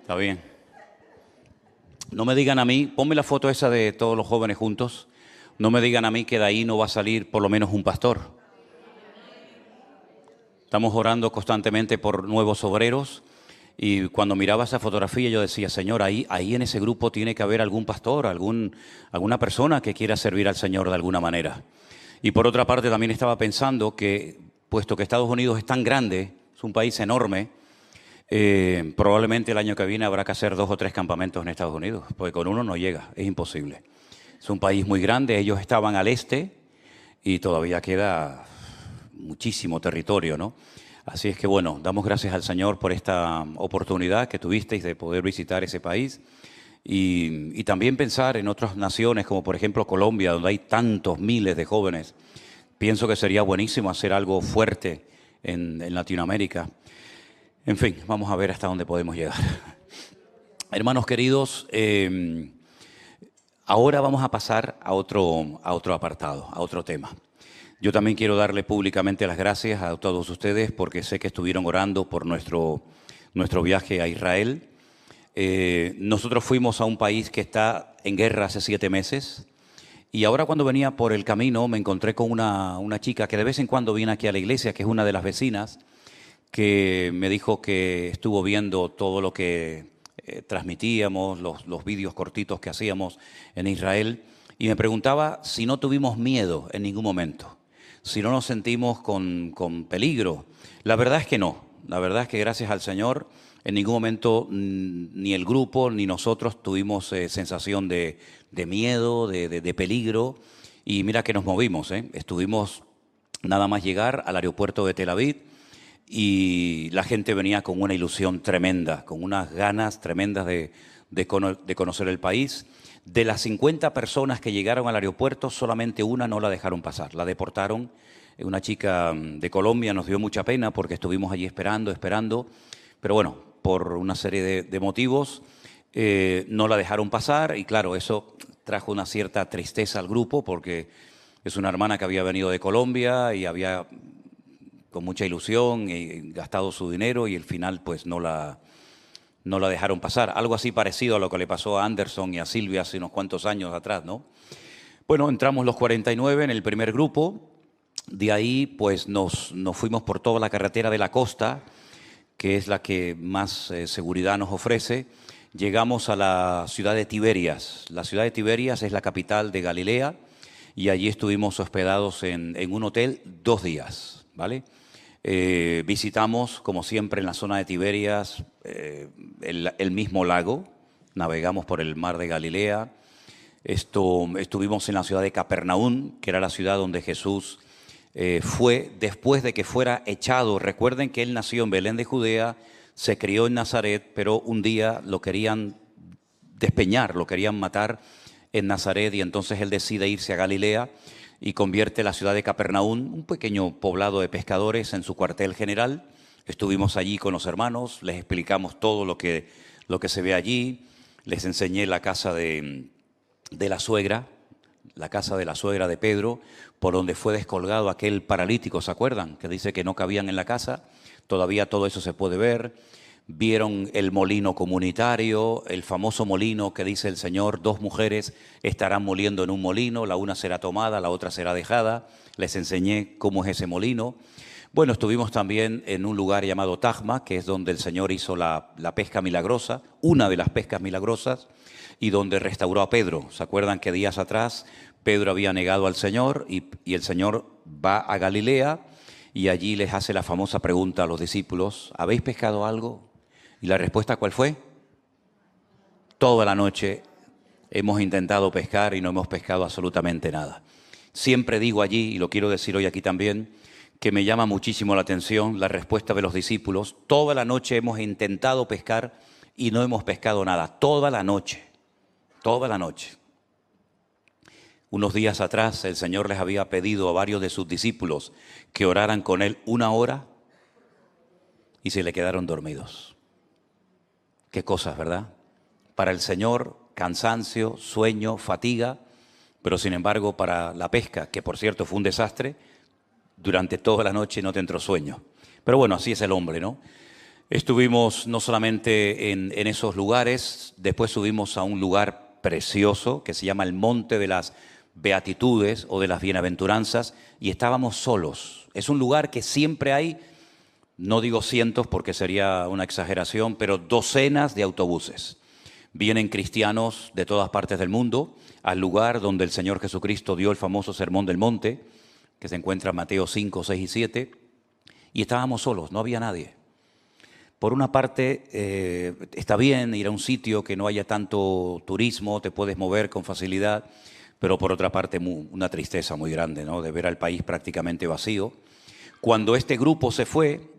Está bien. No me digan a mí, ponme la foto esa de todos los jóvenes juntos. No me digan a mí que de ahí no va a salir por lo menos un pastor. Estamos orando constantemente por nuevos obreros y cuando miraba esa fotografía yo decía, Señor, ahí en ese grupo tiene que haber algún pastor, alguna persona que quiera servir al Señor de alguna manera. Y por otra parte también estaba pensando que, puesto que Estados Unidos es tan grande, es un país enorme, probablemente el año que viene habrá que hacer 2 o 3 campamentos en Estados Unidos, porque con uno no llega, es imposible. Es un país muy grande, ellos estaban al este y todavía queda muchísimo territorio, ¿no? Así es que bueno, damos gracias al Señor por esta oportunidad que tuvisteis de poder visitar ese país y también pensar en otras naciones como por ejemplo Colombia, donde hay tantos miles de jóvenes. Pienso que sería buenísimo hacer algo fuerte en Latinoamérica. En fin, vamos a ver hasta dónde podemos llegar. Hermanos queridos, ahora vamos a pasar a otro apartado, a otro tema. Yo también quiero darle públicamente las gracias a todos ustedes porque sé que estuvieron orando por nuestro viaje a Israel. Nosotros fuimos a un país que está en guerra hace 7 meses y ahora cuando venía por el camino me encontré con una chica que de vez en cuando viene aquí a la iglesia, que es una de las vecinas, que me dijo que estuvo viendo todo lo que transmitíamos, los vídeos cortitos que hacíamos en Israel y me preguntaba si no tuvimos miedo en ningún momento, si no nos sentimos con peligro. La verdad es que no. La verdad es que gracias al Señor en ningún momento ni el grupo ni nosotros tuvimos sensación de miedo, de peligro. Y mira que nos movimos, ¿eh? Estuvimos nada más llegar al aeropuerto de Tel Aviv y la gente venía con una ilusión tremenda, con unas ganas tremendas de conocer el país. De las 50 personas que llegaron al aeropuerto, solamente una no la dejaron pasar, la deportaron. Una chica de Colombia, nos dio mucha pena porque estuvimos allí esperando, pero bueno, por una serie de motivos no la dejaron pasar y claro, eso trajo una cierta tristeza al grupo porque es una hermana que había venido de Colombia y había con mucha ilusión y gastado su dinero y al final pues no la dejaron pasar. Algo así parecido a lo que le pasó a Anderson y a Silvia hace unos cuantos años atrás, ¿no? Bueno, entramos los 49 en el primer grupo. De ahí, pues, nos fuimos por toda la carretera de la costa, que es la que más seguridad nos ofrece. Llegamos a la ciudad de Tiberias. La ciudad de Tiberias es la capital de Galilea y allí estuvimos hospedados en un hotel 2 días, ¿vale? Visitamos, como siempre, en la zona de Tiberias, el mismo lago, navegamos por el mar de Galilea, estuvimos en la ciudad de Capernaum, que era la ciudad donde Jesús fue después de que fuera echado. Recuerden que él nació en Belén de Judea, se crió en Nazaret, pero un día lo querían despeñar, lo querían matar en Nazaret y entonces él decide irse a Galilea y convierte la ciudad de Capernaum, un pequeño poblado de pescadores, en su cuartel general. Estuvimos allí con los hermanos, les explicamos todo lo que se ve allí, les enseñé la casa de la suegra, la casa de la suegra de Pedro, por donde fue descolgado aquel paralítico, ¿se acuerdan? Que dice que no cabían en la casa, todavía todo eso se puede ver. Vieron el molino comunitario, el famoso molino que dice el Señor, 2 mujeres estarán moliendo en un molino, la una será tomada, la otra será dejada. Les enseñé cómo es ese molino. Bueno, estuvimos también en un lugar llamado Tajma, que es donde el Señor hizo la pesca milagrosa, una de las pescas milagrosas, y donde restauró a Pedro. ¿Se acuerdan que días atrás Pedro había negado al Señor y el Señor va a Galilea y allí les hace la famosa pregunta a los discípulos, ¿habéis pescado algo? ¿Y la respuesta cuál fue? Toda la noche hemos intentado pescar y no hemos pescado absolutamente nada. Siempre digo allí, y lo quiero decir hoy aquí también, que me llama muchísimo la atención la respuesta de los discípulos. Toda la noche hemos intentado pescar y no hemos pescado nada. Toda la noche. Toda la noche. Unos días atrás el Señor les había pedido a varios de sus discípulos que oraran con Él 1 hora y se le quedaron dormidos. Qué cosas, ¿verdad? Para el Señor, cansancio, sueño, fatiga, pero sin embargo para la pesca, que por cierto fue un desastre, durante toda la noche no te entró sueño. Pero bueno, así es el hombre, ¿no? Estuvimos no solamente en esos lugares, después subimos a un lugar precioso que se llama el Monte de las Beatitudes o de las Bienaventuranzas, y estábamos solos. Es un lugar que siempre hay, no digo cientos porque sería una exageración, pero docenas de autobuses. Vienen cristianos de todas partes del mundo al lugar donde el Señor Jesucristo dio el famoso Sermón del Monte, que se encuentra en Mateo 5, 6 y 7, y estábamos solos, no había nadie. Por una parte, está bien ir a un sitio que no haya tanto turismo, te puedes mover con facilidad, pero por otra parte una tristeza muy grande, ¿no?, de ver al país prácticamente vacío. Cuando este grupo se fue,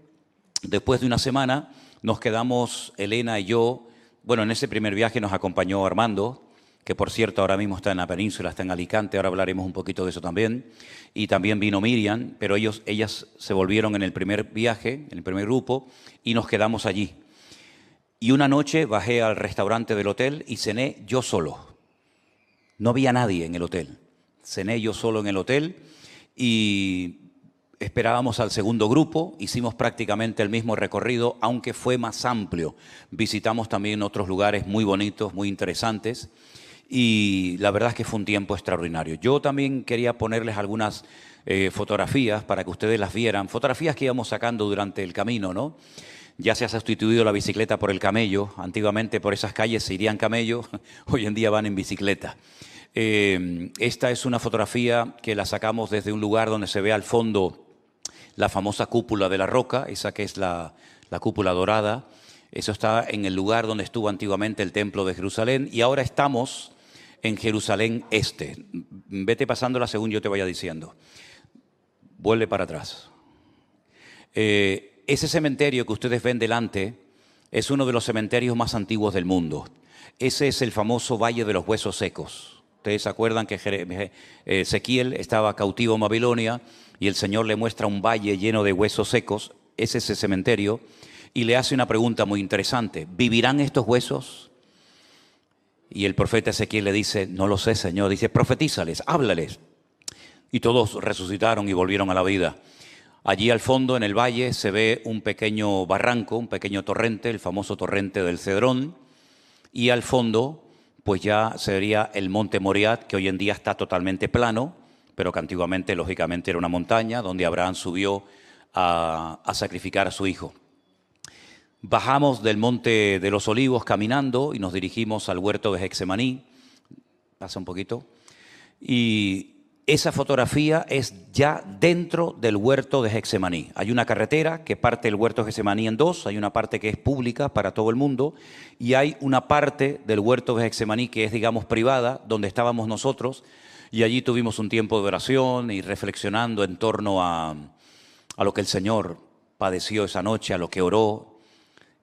después de una semana, nos quedamos Elena y yo. Bueno, en ese primer viaje nos acompañó Armando, que por cierto ahora mismo está en la península, está en Alicante, ahora hablaremos un poquito de eso también. Y también vino Miriam, pero ellas se volvieron en el primer viaje, en el primer grupo, y nos quedamos allí. Y una noche bajé al restaurante del hotel y cené yo solo. No había nadie en el hotel. Cené yo solo en el hotel y esperábamos al segundo grupo. Hicimos prácticamente el mismo recorrido, aunque fue más amplio. Visitamos también otros lugares muy bonitos, muy interesantes. Y la verdad es que fue un tiempo extraordinario. Yo también quería ponerles algunas fotografías para que ustedes las vieran. Fotografías que íbamos sacando durante el camino, ¿no? Ya se ha sustituido la bicicleta por el camello. Antiguamente por esas calles se irían camellos, hoy en día van en bicicleta. Esta es una fotografía que la sacamos desde un lugar donde se ve al fondo la famosa cúpula de la roca, esa que es la cúpula dorada. Eso está en el lugar donde estuvo antiguamente el templo de Jerusalén, y ahora estamos en Jerusalén Este. Vete pasándola según yo te vaya diciendo. Vuelve para atrás. Ese cementerio que ustedes ven delante es uno de los cementerios más antiguos del mundo. Ese es el famoso Valle de los Huesos Secos. Ustedes se acuerdan que Ezequiel estaba cautivo en Babilonia y el Señor le muestra un valle lleno de huesos secos. Ese es el cementerio. Y le hace una pregunta muy interesante. ¿Vivirán estos huesos? Y el profeta Ezequiel le dice, no lo sé, Señor. Dice, profetízales, háblales. Y todos resucitaron y volvieron a la vida. Allí al fondo, en el valle, se ve un pequeño barranco, un pequeño torrente, el famoso torrente del Cedrón. Y al fondo, pues ya sería el monte Moriah, que hoy en día está totalmente plano, pero que antiguamente, lógicamente, era una montaña donde Abraham subió a sacrificar a su hijo. Bajamos del Monte de los Olivos caminando y nos dirigimos al huerto de Getsemaní. Pasa un poquito. Y esa fotografía es ya dentro del huerto de Getsemaní. Hay una carretera que parte el huerto de Getsemaní en dos. Hay una parte que es pública para todo el mundo y hay una parte del huerto de Getsemaní que es, digamos, privada, donde estábamos nosotros. Y allí tuvimos un tiempo de oración y reflexionando en torno a lo que el Señor padeció esa noche, a lo que oró.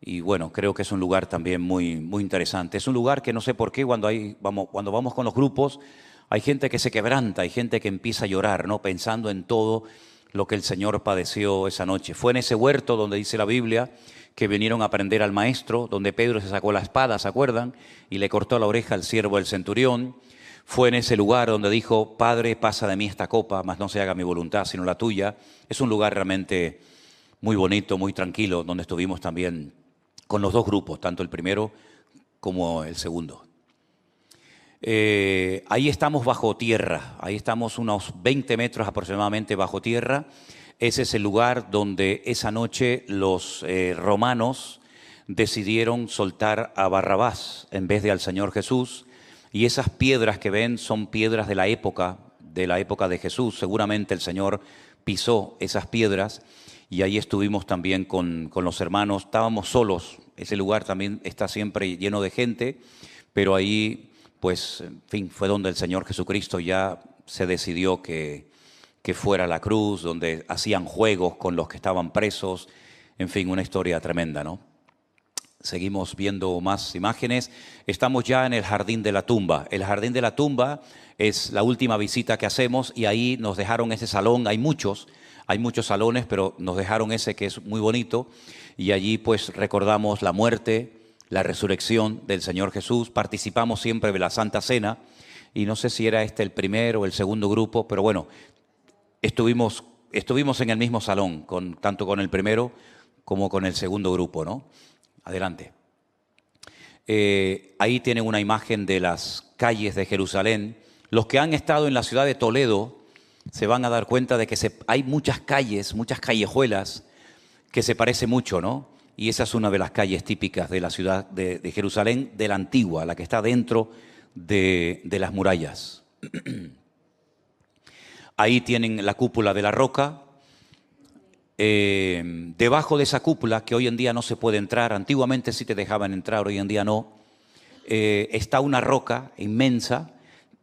Y bueno, creo que es un lugar también muy, muy interesante. Es un lugar que no sé por qué cuando vamos con los grupos hay gente que se quebranta, hay gente que empieza a llorar, ¿no?, pensando en todo lo que el Señor padeció esa noche. Fue en ese huerto donde dice la Biblia que vinieron a prender al maestro, donde Pedro se sacó la espada, ¿se acuerdan? Y le cortó la oreja al siervo del centurión. Fue en ese lugar donde dijo, Padre, pasa de mí esta copa, mas no se haga mi voluntad, sino la tuya. Es un lugar realmente muy bonito, muy tranquilo, donde estuvimos también con los dos grupos, tanto el primero como el segundo. Ahí estamos bajo tierra, ahí estamos unos 20 metros aproximadamente bajo tierra. Ese es el lugar donde esa noche los romanos decidieron soltar a Barrabás en vez de al Señor Jesús. Y esas piedras que ven son piedras de la época de Jesús. Seguramente el Señor pisó esas piedras. Y ahí estuvimos también con los hermanos. Estábamos solos. Ese lugar también está siempre lleno de gente, pero ahí, pues, en fin, fue donde el Señor Jesucristo ya se decidió que fuera la cruz, donde hacían juegos con los que estaban presos. En fin, una historia tremenda, ¿no? Seguimos viendo más imágenes. Estamos ya en el Jardín de la Tumba. El Jardín de la Tumba es la última visita que hacemos y ahí nos dejaron ese salón. Hay muchos salones, pero nos dejaron ese que es muy bonito y allí pues recordamos la muerte, la resurrección del Señor Jesús. Participamos siempre de la Santa Cena y no sé si era este el primer o el segundo grupo, pero bueno, estuvimos en el mismo salón, tanto con el primero como con el segundo grupo, ¿no? Adelante. Ahí tienen una imagen de las calles de Jerusalén. Los que han estado en la ciudad de Toledo se van a dar cuenta de que hay muchas calles, muchas callejuelas que se parecen mucho, ¿no? Y esa es una de las calles típicas de la ciudad de Jerusalén, de la antigua, la que está dentro de las murallas. Ahí tienen la cúpula de la roca. Debajo de esa cúpula, que hoy en día no se puede entrar, antiguamente sí te dejaban entrar, hoy en día no, está una roca inmensa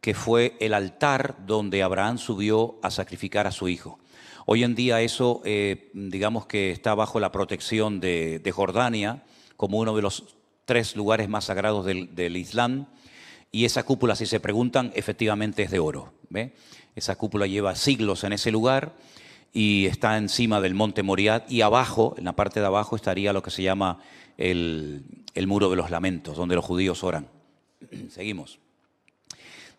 que fue el altar donde Abraham subió a sacrificar a su hijo. Hoy en día eso, digamos que está bajo la protección de Jordania, como uno de los 3 lugares más sagrados del Islam, y esa cúpula, si se preguntan, efectivamente es de oro, ¿ve? Esa cúpula lleva siglos en ese lugar, y está encima del monte Moriah, y abajo, en la parte de abajo, estaría lo que se llama el muro de los lamentos, donde los judíos oran. Seguimos.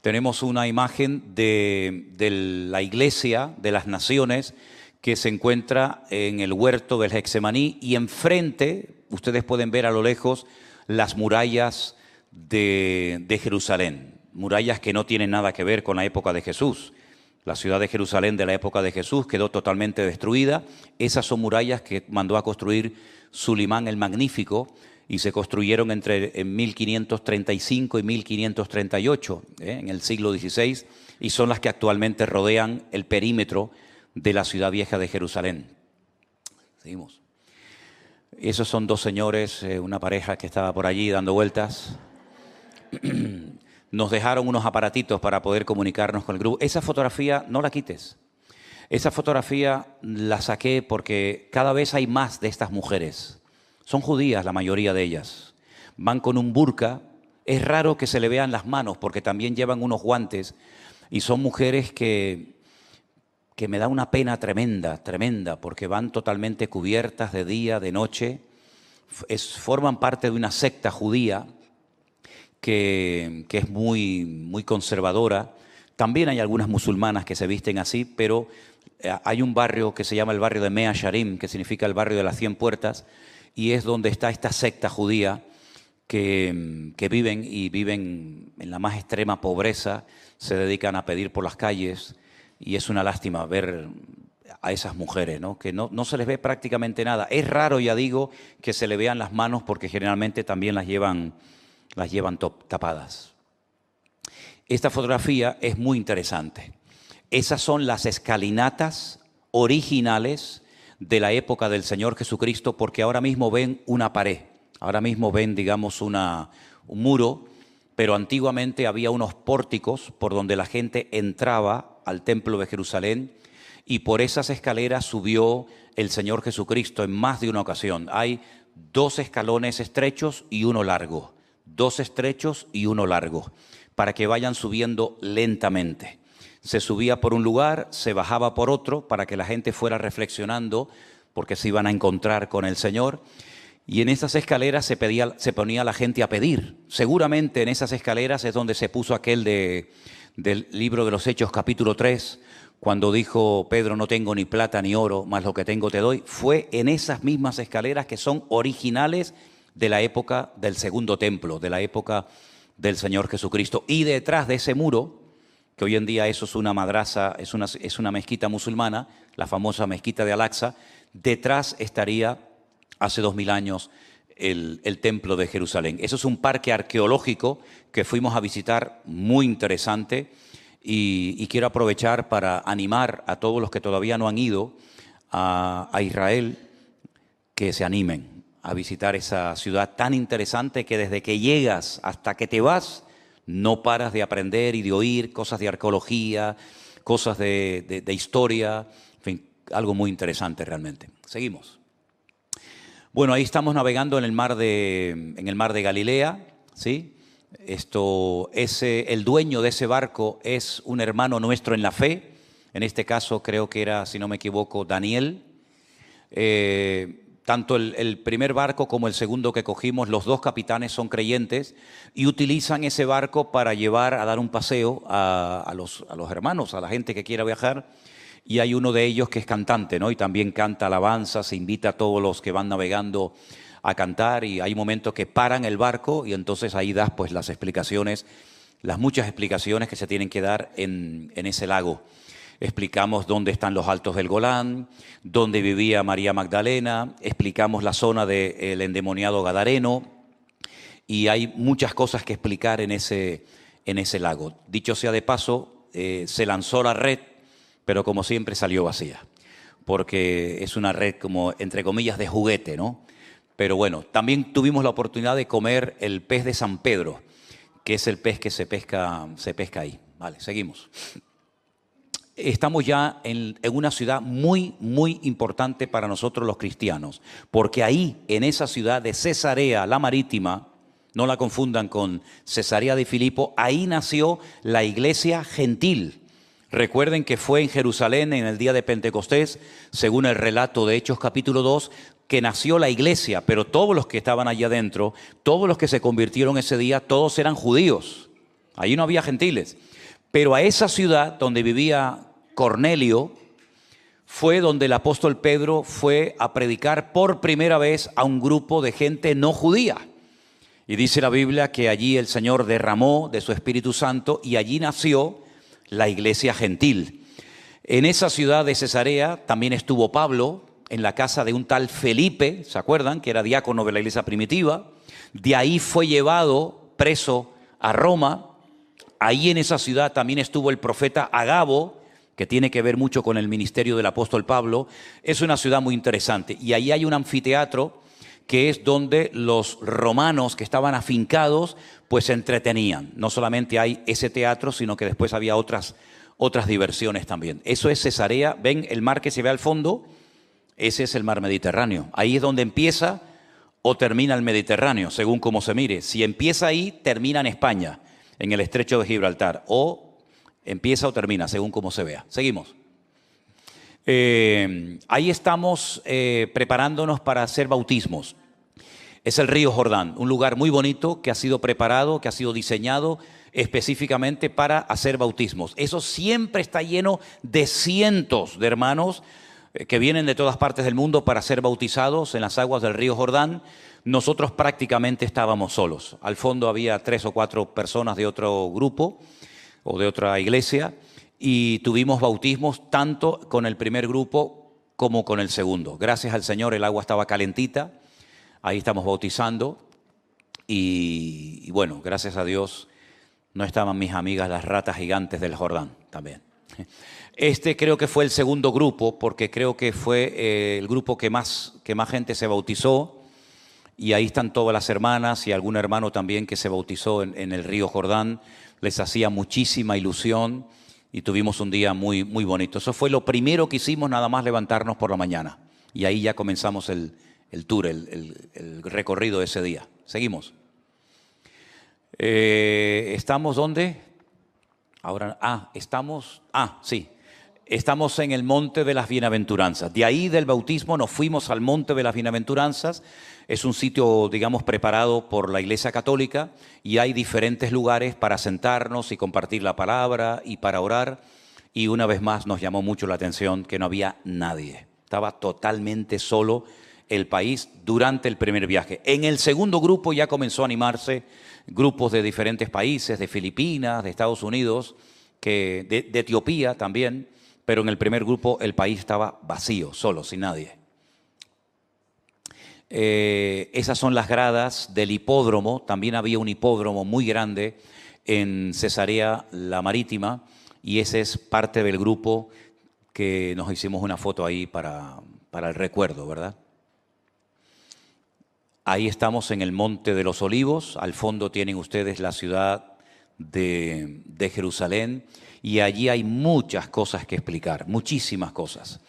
Tenemos una imagen de la iglesia de las naciones que se encuentra en el huerto del Getsemaní, y enfrente, ustedes pueden ver a lo lejos las murallas de Jerusalén, murallas que no tienen nada que ver con la época de Jesús. La ciudad de Jerusalén de la época de Jesús quedó totalmente destruida. Esas son murallas que mandó a construir Sulimán el Magnífico, y se construyeron en 1535 y 1538, en el siglo XVI, y son las que actualmente rodean el perímetro de la ciudad vieja de Jerusalén. Seguimos. Esos son 2 señores, una pareja que estaba por allí dando vueltas. Nos dejaron unos aparatitos para poder comunicarnos con el grupo. Esa fotografía no la quites. Esa fotografía la saqué porque cada vez hay más de estas mujeres. Son judías la mayoría de ellas. Van con un burka. Es raro que se le vean las manos porque también llevan unos guantes. Y son mujeres que me da una pena tremenda, tremenda, porque van totalmente cubiertas de día, de noche. Forman parte de una secta judía que es muy, muy conservadora. También hay algunas musulmanas que se visten así, pero hay un barrio que se llama el barrio de Mea Sharim, que significa el barrio de las 100 puertas, y es donde está esta secta judía que viven en la más extrema pobreza, se dedican a pedir por las calles, y es una lástima ver a esas mujeres, ¿no? Que no se les ve prácticamente nada. Es raro, ya digo, que se le vean las manos porque generalmente también las llevan tapadas. Esta fotografía es muy interesante. Esas son las escalinatas originales de la época del Señor Jesucristo, porque ahora mismo ven una pared, ahora mismo ven, digamos, un muro, pero antiguamente había unos pórticos por donde la gente entraba al templo de Jerusalén, y por esas escaleras subió el Señor Jesucristo en más de una ocasión. Hay 2 escalones estrechos y uno largo. 2 estrechos y uno largo, para que vayan subiendo lentamente. Se subía por un lugar, se bajaba por otro, para que la gente fuera reflexionando, porque se iban a encontrar con el Señor. Y en esas escaleras se ponía la gente a pedir. Seguramente en esas escaleras es donde se puso aquel del libro de los Hechos, capítulo 3, cuando dijo Pedro: no tengo ni plata ni oro, mas lo que tengo te doy. Fue en esas mismas escaleras que son originales de la época del segundo templo, de la época del Señor Jesucristo. Y detrás de ese muro, que hoy en día eso es una madrasa, es una mezquita musulmana, la famosa mezquita de Al-Aqsa, detrás estaría hace 2000 años el templo de Jerusalén. Eso es un parque arqueológico que fuimos a visitar, muy interesante, y quiero aprovechar para animar a todos los que todavía no han ido a Israel, que se animen a visitar esa ciudad tan interesante que desde que llegas hasta que te vas no paras de aprender y de oír cosas de arqueología, cosas de historia, en fin, algo muy interesante realmente. Seguimos. Bueno, ahí estamos navegando en el mar de Galilea, ¿sí? El dueño de ese barco es un hermano nuestro en la fe. En este caso creo que era, si no me equivoco, Daniel. Tanto el primer barco como el segundo que cogimos, los 2 capitanes son creyentes y utilizan ese barco para llevar a dar un paseo a los hermanos, a la gente que quiera viajar. y hay uno de ellos que es cantante, ¿no? Y también canta alabanzas, se invita a todos los que van navegando a cantar, y hay momentos que paran el barco y entonces ahí das pues las explicaciones, las muchas explicaciones que se tienen que dar en ese lago. Explicamos dónde están los Altos del Golán, dónde vivía María Magdalena, explicamos la zona del endemoniado Gadareno, y hay muchas cosas que explicar en ese lago. Dicho sea de paso, se lanzó la red, pero como siempre salió vacía, porque es una red como, entre comillas, de juguete, ¿no? Pero bueno, también tuvimos la oportunidad de comer el pez de San Pedro, que es el pez que se pesca ahí. Vale, seguimos. Estamos ya en una ciudad muy, muy importante para nosotros los cristianos, porque ahí, en esa ciudad de Cesarea, la Marítima, no la confundan con Cesarea de Filipo, ahí nació la iglesia gentil. Recuerden que fue en Jerusalén en el día de Pentecostés, según el relato de Hechos capítulo 2, que nació la iglesia, pero todos los que estaban allá adentro, todos los que se convirtieron ese día, todos eran judíos. Ahí no había gentiles. Pero a esa ciudad donde vivía Cornelio fue donde el apóstol Pedro fue a predicar por primera vez a un grupo de gente no judía. Y dice la Biblia que allí el Señor derramó de su Espíritu Santo y allí nació la iglesia gentil. En esa ciudad de Cesarea también estuvo Pablo en la casa de un tal Felipe, ¿se acuerdan? Que era diácono de la iglesia primitiva. De ahí fue llevado preso a Roma. Ahí en esa ciudad también estuvo el profeta Agabo, que tiene que ver mucho con el ministerio del apóstol Pablo. Es una ciudad muy interesante. Y ahí hay un anfiteatro que es donde los romanos que estaban afincados pues se entretenían. No solamente hay ese teatro, sino que después había otras diversiones también. Eso es Cesarea. ¿Ven el mar que se ve al fondo? Ese es el mar Mediterráneo. Ahí es donde empieza o termina el Mediterráneo, según cómo se mire. Si empieza ahí, termina en España, en el estrecho de Gibraltar. O empieza o termina, según cómo se vea. Seguimos. Ahí estamos preparándonos para hacer bautismos. Es el río Jordán, un lugar muy bonito que ha sido preparado, que ha sido diseñado específicamente para hacer bautismos. Eso siempre está lleno de cientos de hermanos que vienen de todas partes del mundo para ser bautizados en las aguas del río Jordán. Nosotros prácticamente estábamos solos. Al fondo había 3 o 4 personas de otro grupo o de otra iglesia, y tuvimos bautismos tanto con el primer grupo como con el segundo. Gracias al Señor el agua estaba calentita, ahí estamos bautizando y bueno, gracias a Dios no estaban mis amigas las ratas gigantes del Jordán también. Creo que fue el segundo grupo, porque creo que fue el grupo que más gente se bautizó, y ahí están todas las hermanas y algún hermano también que se bautizó en el río Jordán. Les hacía muchísima ilusión y tuvimos un día muy, muy bonito. Eso fue lo primero que hicimos, nada más levantarnos por la mañana. Y ahí ya comenzamos el tour, el recorrido de ese día. Seguimos. ¿Estamos dónde? Ahora, sí. Estamos en el Monte de las Bienaventuranzas. De ahí del bautismo nos fuimos al Monte de las Bienaventuranzas. Es un sitio, digamos, preparado por la Iglesia Católica, y hay diferentes lugares para sentarnos y compartir la palabra y para orar. Y una vez más nos llamó mucho la atención que no había nadie. Estaba totalmente solo el país durante el primer viaje. En el segundo grupo ya comenzó a animarse grupos de diferentes países, de Filipinas, de Estados Unidos, de Etiopía también. Pero en el primer grupo el país estaba vacío, solo, sin nadie. Esas son las gradas del hipódromo. También había un hipódromo muy grande en Cesarea, la Marítima, y ese es parte del grupo que nos hicimos una foto ahí para el recuerdo, ¿verdad? Ahí estamos en el Monte de los Olivos. Al fondo tienen ustedes la ciudad de Jerusalén. Y allí hay muchas cosas que explicar, muchísimas cosas.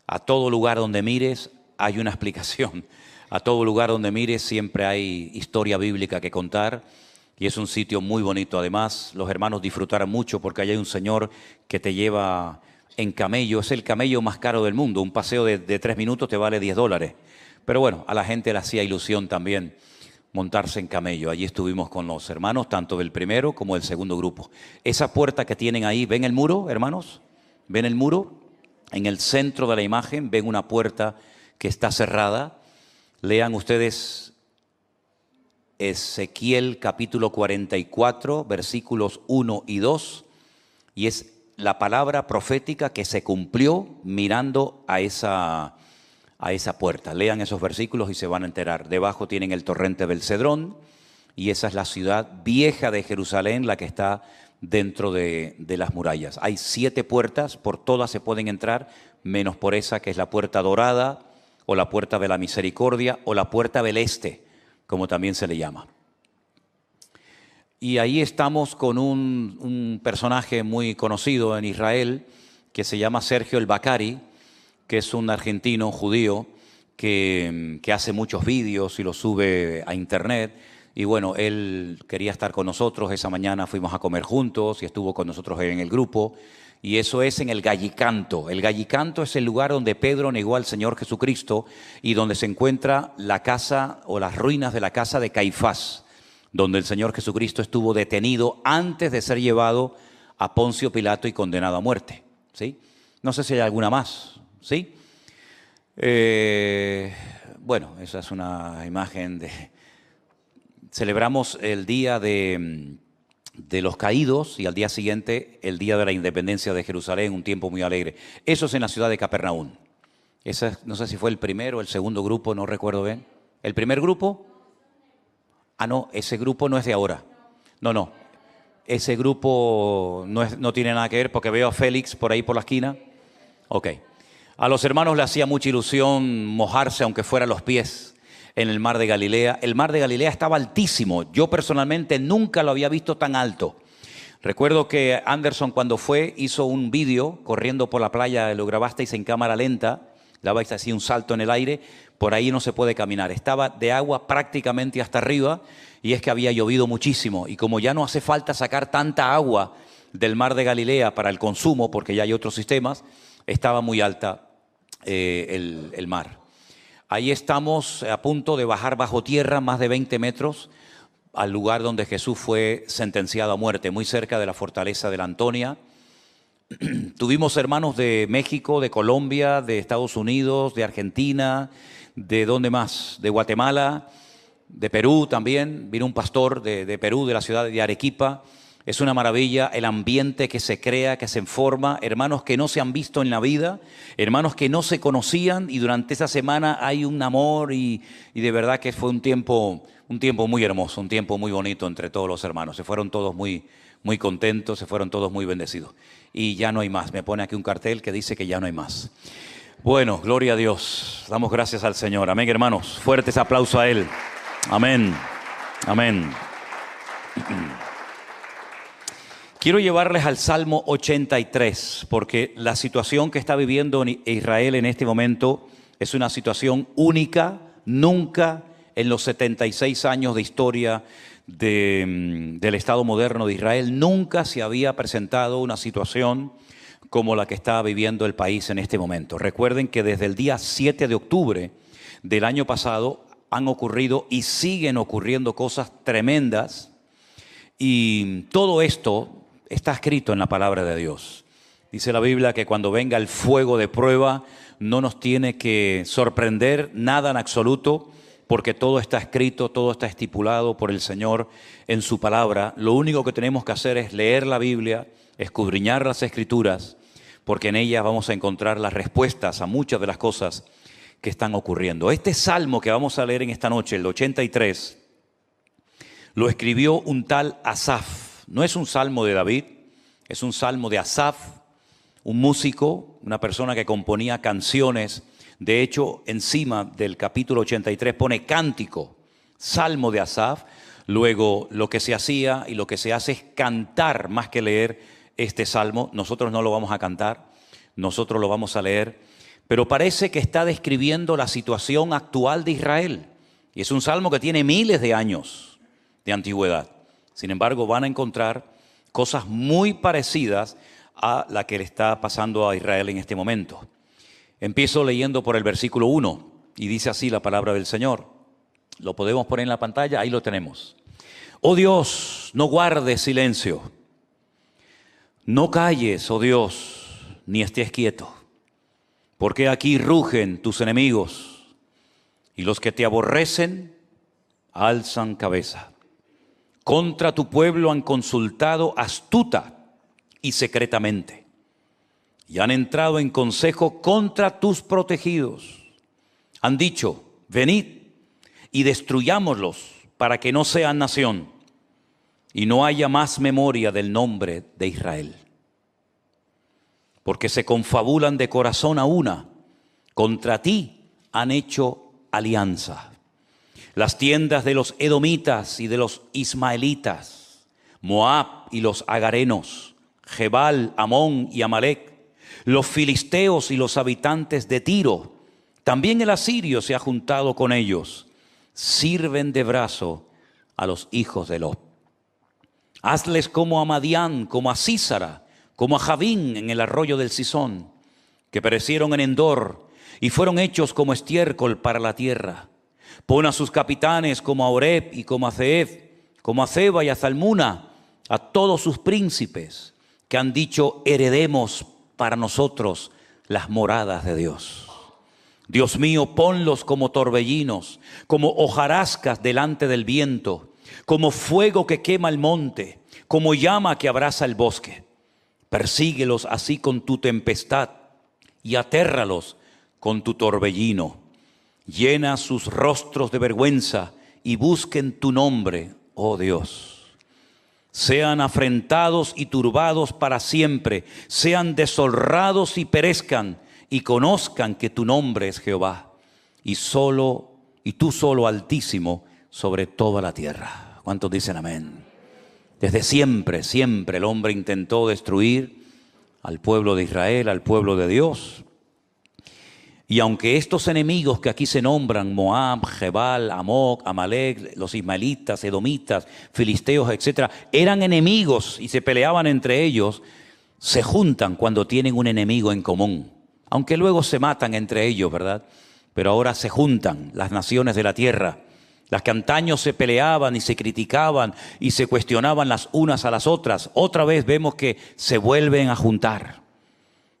A todo lugar donde mires hay una explicación. A todo lugar donde mires siempre hay historia bíblica que contar. Y es un sitio muy bonito. Además, los hermanos disfrutaron mucho porque allí hay un señor que te lleva en camello. Es el camello más caro del mundo. Un paseo de 3 minutos te vale $10. Pero bueno, a la gente le hacía ilusión también montarse en camello. Allí estuvimos con los hermanos, tanto del primero como del segundo grupo. Esa puerta que tienen ahí, ¿ven el muro, hermanos? ¿Ven el muro? En el centro de la imagen ven una puerta que está cerrada. Lean ustedes Ezequiel capítulo 44, versículos 1 y 2, y es la palabra profética que se cumplió mirando a esa puerta. Lean esos versículos y se van a enterar. Debajo tienen el torrente del Cedrón, y esa es la ciudad vieja de Jerusalén, la que está dentro de las murallas. Hay 7 puertas, por todas se pueden entrar, menos por esa que es la puerta dorada, o la puerta de la misericordia, o la puerta del este, como también se le llama. Y ahí estamos con un personaje muy conocido en Israel, que se llama Sergio El Bacari, que es un argentino judío que hace muchos vídeos y los sube a internet. Y bueno, él quería estar con nosotros. Esa mañana fuimos a comer juntos y estuvo con nosotros en el grupo. Y eso es en el Gallicanto. El Gallicanto es el lugar donde Pedro negó al Señor Jesucristo y donde se encuentra la casa o las ruinas de la casa de Caifás, donde el Señor Jesucristo estuvo detenido antes de ser llevado a Poncio Pilato y condenado a muerte. ¿Sí? No sé si hay alguna más. ¿Sí? Bueno, esa es una imagen de... Celebramos el día de los caídos y al día siguiente el día de la independencia de Jerusalén, un tiempo muy alegre. Eso es en la ciudad de Capernaum. Esa, no sé si fue el primero o el segundo grupo, no recuerdo bien. ¿El primer grupo? Ah, no, ese grupo no es de ahora. No. Ese grupo no tiene nada que ver porque veo a Félix por ahí por la esquina. Ok. A los hermanos le hacía mucha ilusión mojarse, aunque fuera los pies, en el mar de Galilea. El mar de Galilea estaba altísimo. Yo personalmente nunca lo había visto tan alto. Recuerdo que Anderson cuando fue hizo un vídeo corriendo por la playa, lo grabasteis en cámara lenta, dabais así un salto en el aire, por ahí no se puede caminar. Estaba de agua prácticamente hasta arriba y es que había llovido muchísimo. Y como ya no hace falta sacar tanta agua del mar de Galilea para el consumo, porque ya hay otros sistemas, estaba muy alta el mar. Ahí estamos a punto de bajar bajo tierra más de 20 metros al lugar donde Jesús fue sentenciado a muerte, muy cerca de la fortaleza de la Antonia. Tuvimos hermanos de México, de Colombia, de Estados Unidos, de Argentina, ¿de dónde más? De Guatemala, de Perú también. Vino un pastor de Perú, de la ciudad de Arequipa. Es una maravilla el ambiente que se crea, que se forma, hermanos que no se han visto en la vida, hermanos que no se conocían y durante esa semana hay un amor y de verdad que fue un tiempo muy hermoso, un tiempo muy bonito entre todos los hermanos. Se fueron todos muy contentos, se fueron todos muy bendecidos. Y ya no hay más, me pone aquí un cartel que dice que ya no hay más. Bueno, gloria a Dios, damos gracias al Señor. Amén, hermanos, fuertes aplausos a Él. Amén, amén. Quiero llevarles al Salmo 83, porque la situación que está viviendo Israel en este momento es una situación única. Nunca en los 76 años de historia del Estado moderno de Israel, nunca se había presentado una situación como la que está viviendo el país en este momento. Recuerden que desde el día 7 de octubre del año pasado han ocurrido y siguen ocurriendo cosas tremendas, y todo esto está escrito en la palabra de Dios. Dice la Biblia que cuando venga el fuego de prueba no nos tiene que sorprender nada en absoluto, porque todo está escrito, todo está estipulado por el Señor en su palabra. Lo único que tenemos que hacer es leer la Biblia, escudriñar las Escrituras, porque en ellas vamos a encontrar las respuestas a muchas de las cosas que están ocurriendo. Este salmo que vamos a leer en esta noche, el 83, lo escribió un tal Asaf. No es un salmo de David, es un salmo de Asaf, un músico, una persona que componía canciones. De hecho, encima del capítulo 83 pone cántico, salmo de Asaf. Luego, lo que se hacía y lo que se hace es cantar más que leer este salmo. Nosotros no lo vamos a cantar, nosotros lo vamos a leer. Pero parece que está describiendo la situación actual de Israel. Y es un salmo que tiene miles de años de antigüedad. Sin embargo, van a encontrar cosas muy parecidas a la que le está pasando a Israel en este momento. Empiezo leyendo por el versículo 1 y dice así la palabra del Señor. Lo podemos poner en la pantalla, ahí lo tenemos. Oh Dios, no guardes silencio. No calles, oh Dios, ni estés quieto. Porque aquí rugen tus enemigos, y los que te aborrecen alzan cabeza. Contra tu pueblo han consultado astuta y secretamente, y han entrado en consejo contra tus protegidos. Han dicho: venid y destruyámoslos para que no sean nación y no haya más memoria del nombre de Israel. Porque se confabulan de corazón a una, contra ti han hecho alianza. Las tiendas de los edomitas y de los ismaelitas, Moab y los agarenos, Jebal, Amón y Amalec, los filisteos y los habitantes de Tiro, también el asirio se ha juntado con ellos, sirven de brazo a los hijos de Lot. Hazles como a Madián, como a Sísara, como a Javín en el arroyo del Cisón, que perecieron en Endor y fueron hechos como estiércol para la tierra. Pon a sus capitanes como a Oreb y como a Zeeb, como a Zeba y a Zalmuna, a todos sus príncipes que han dicho: heredemos para nosotros las moradas de Dios. Dios mío, ponlos como torbellinos, como hojarascas delante del viento, como fuego que quema el monte, como llama que abraza el bosque. Persíguelos así con tu tempestad y atérralos con tu torbellino. Llena sus rostros de vergüenza y busquen tu nombre, oh Dios. Sean afrentados y turbados para siempre, sean deshonrados y perezcan, y conozcan que tu nombre es Jehová, y tú solo Altísimo sobre toda la tierra. ¿Cuántos dicen amén? Desde siempre, siempre el hombre intentó destruir al pueblo de Israel, al pueblo de Dios. Y aunque estos enemigos que aquí se nombran, Moab, Jebal, Amok, Amalek, los ismaelitas, edomitas, filisteos, etc., eran enemigos y se peleaban entre ellos, se juntan cuando tienen un enemigo en común. Aunque luego se matan entre ellos, ¿verdad? Pero ahora se juntan las naciones de la tierra. Las que antaño se peleaban y se criticaban y se cuestionaban las unas a las otras, otra vez vemos que se vuelven a juntar,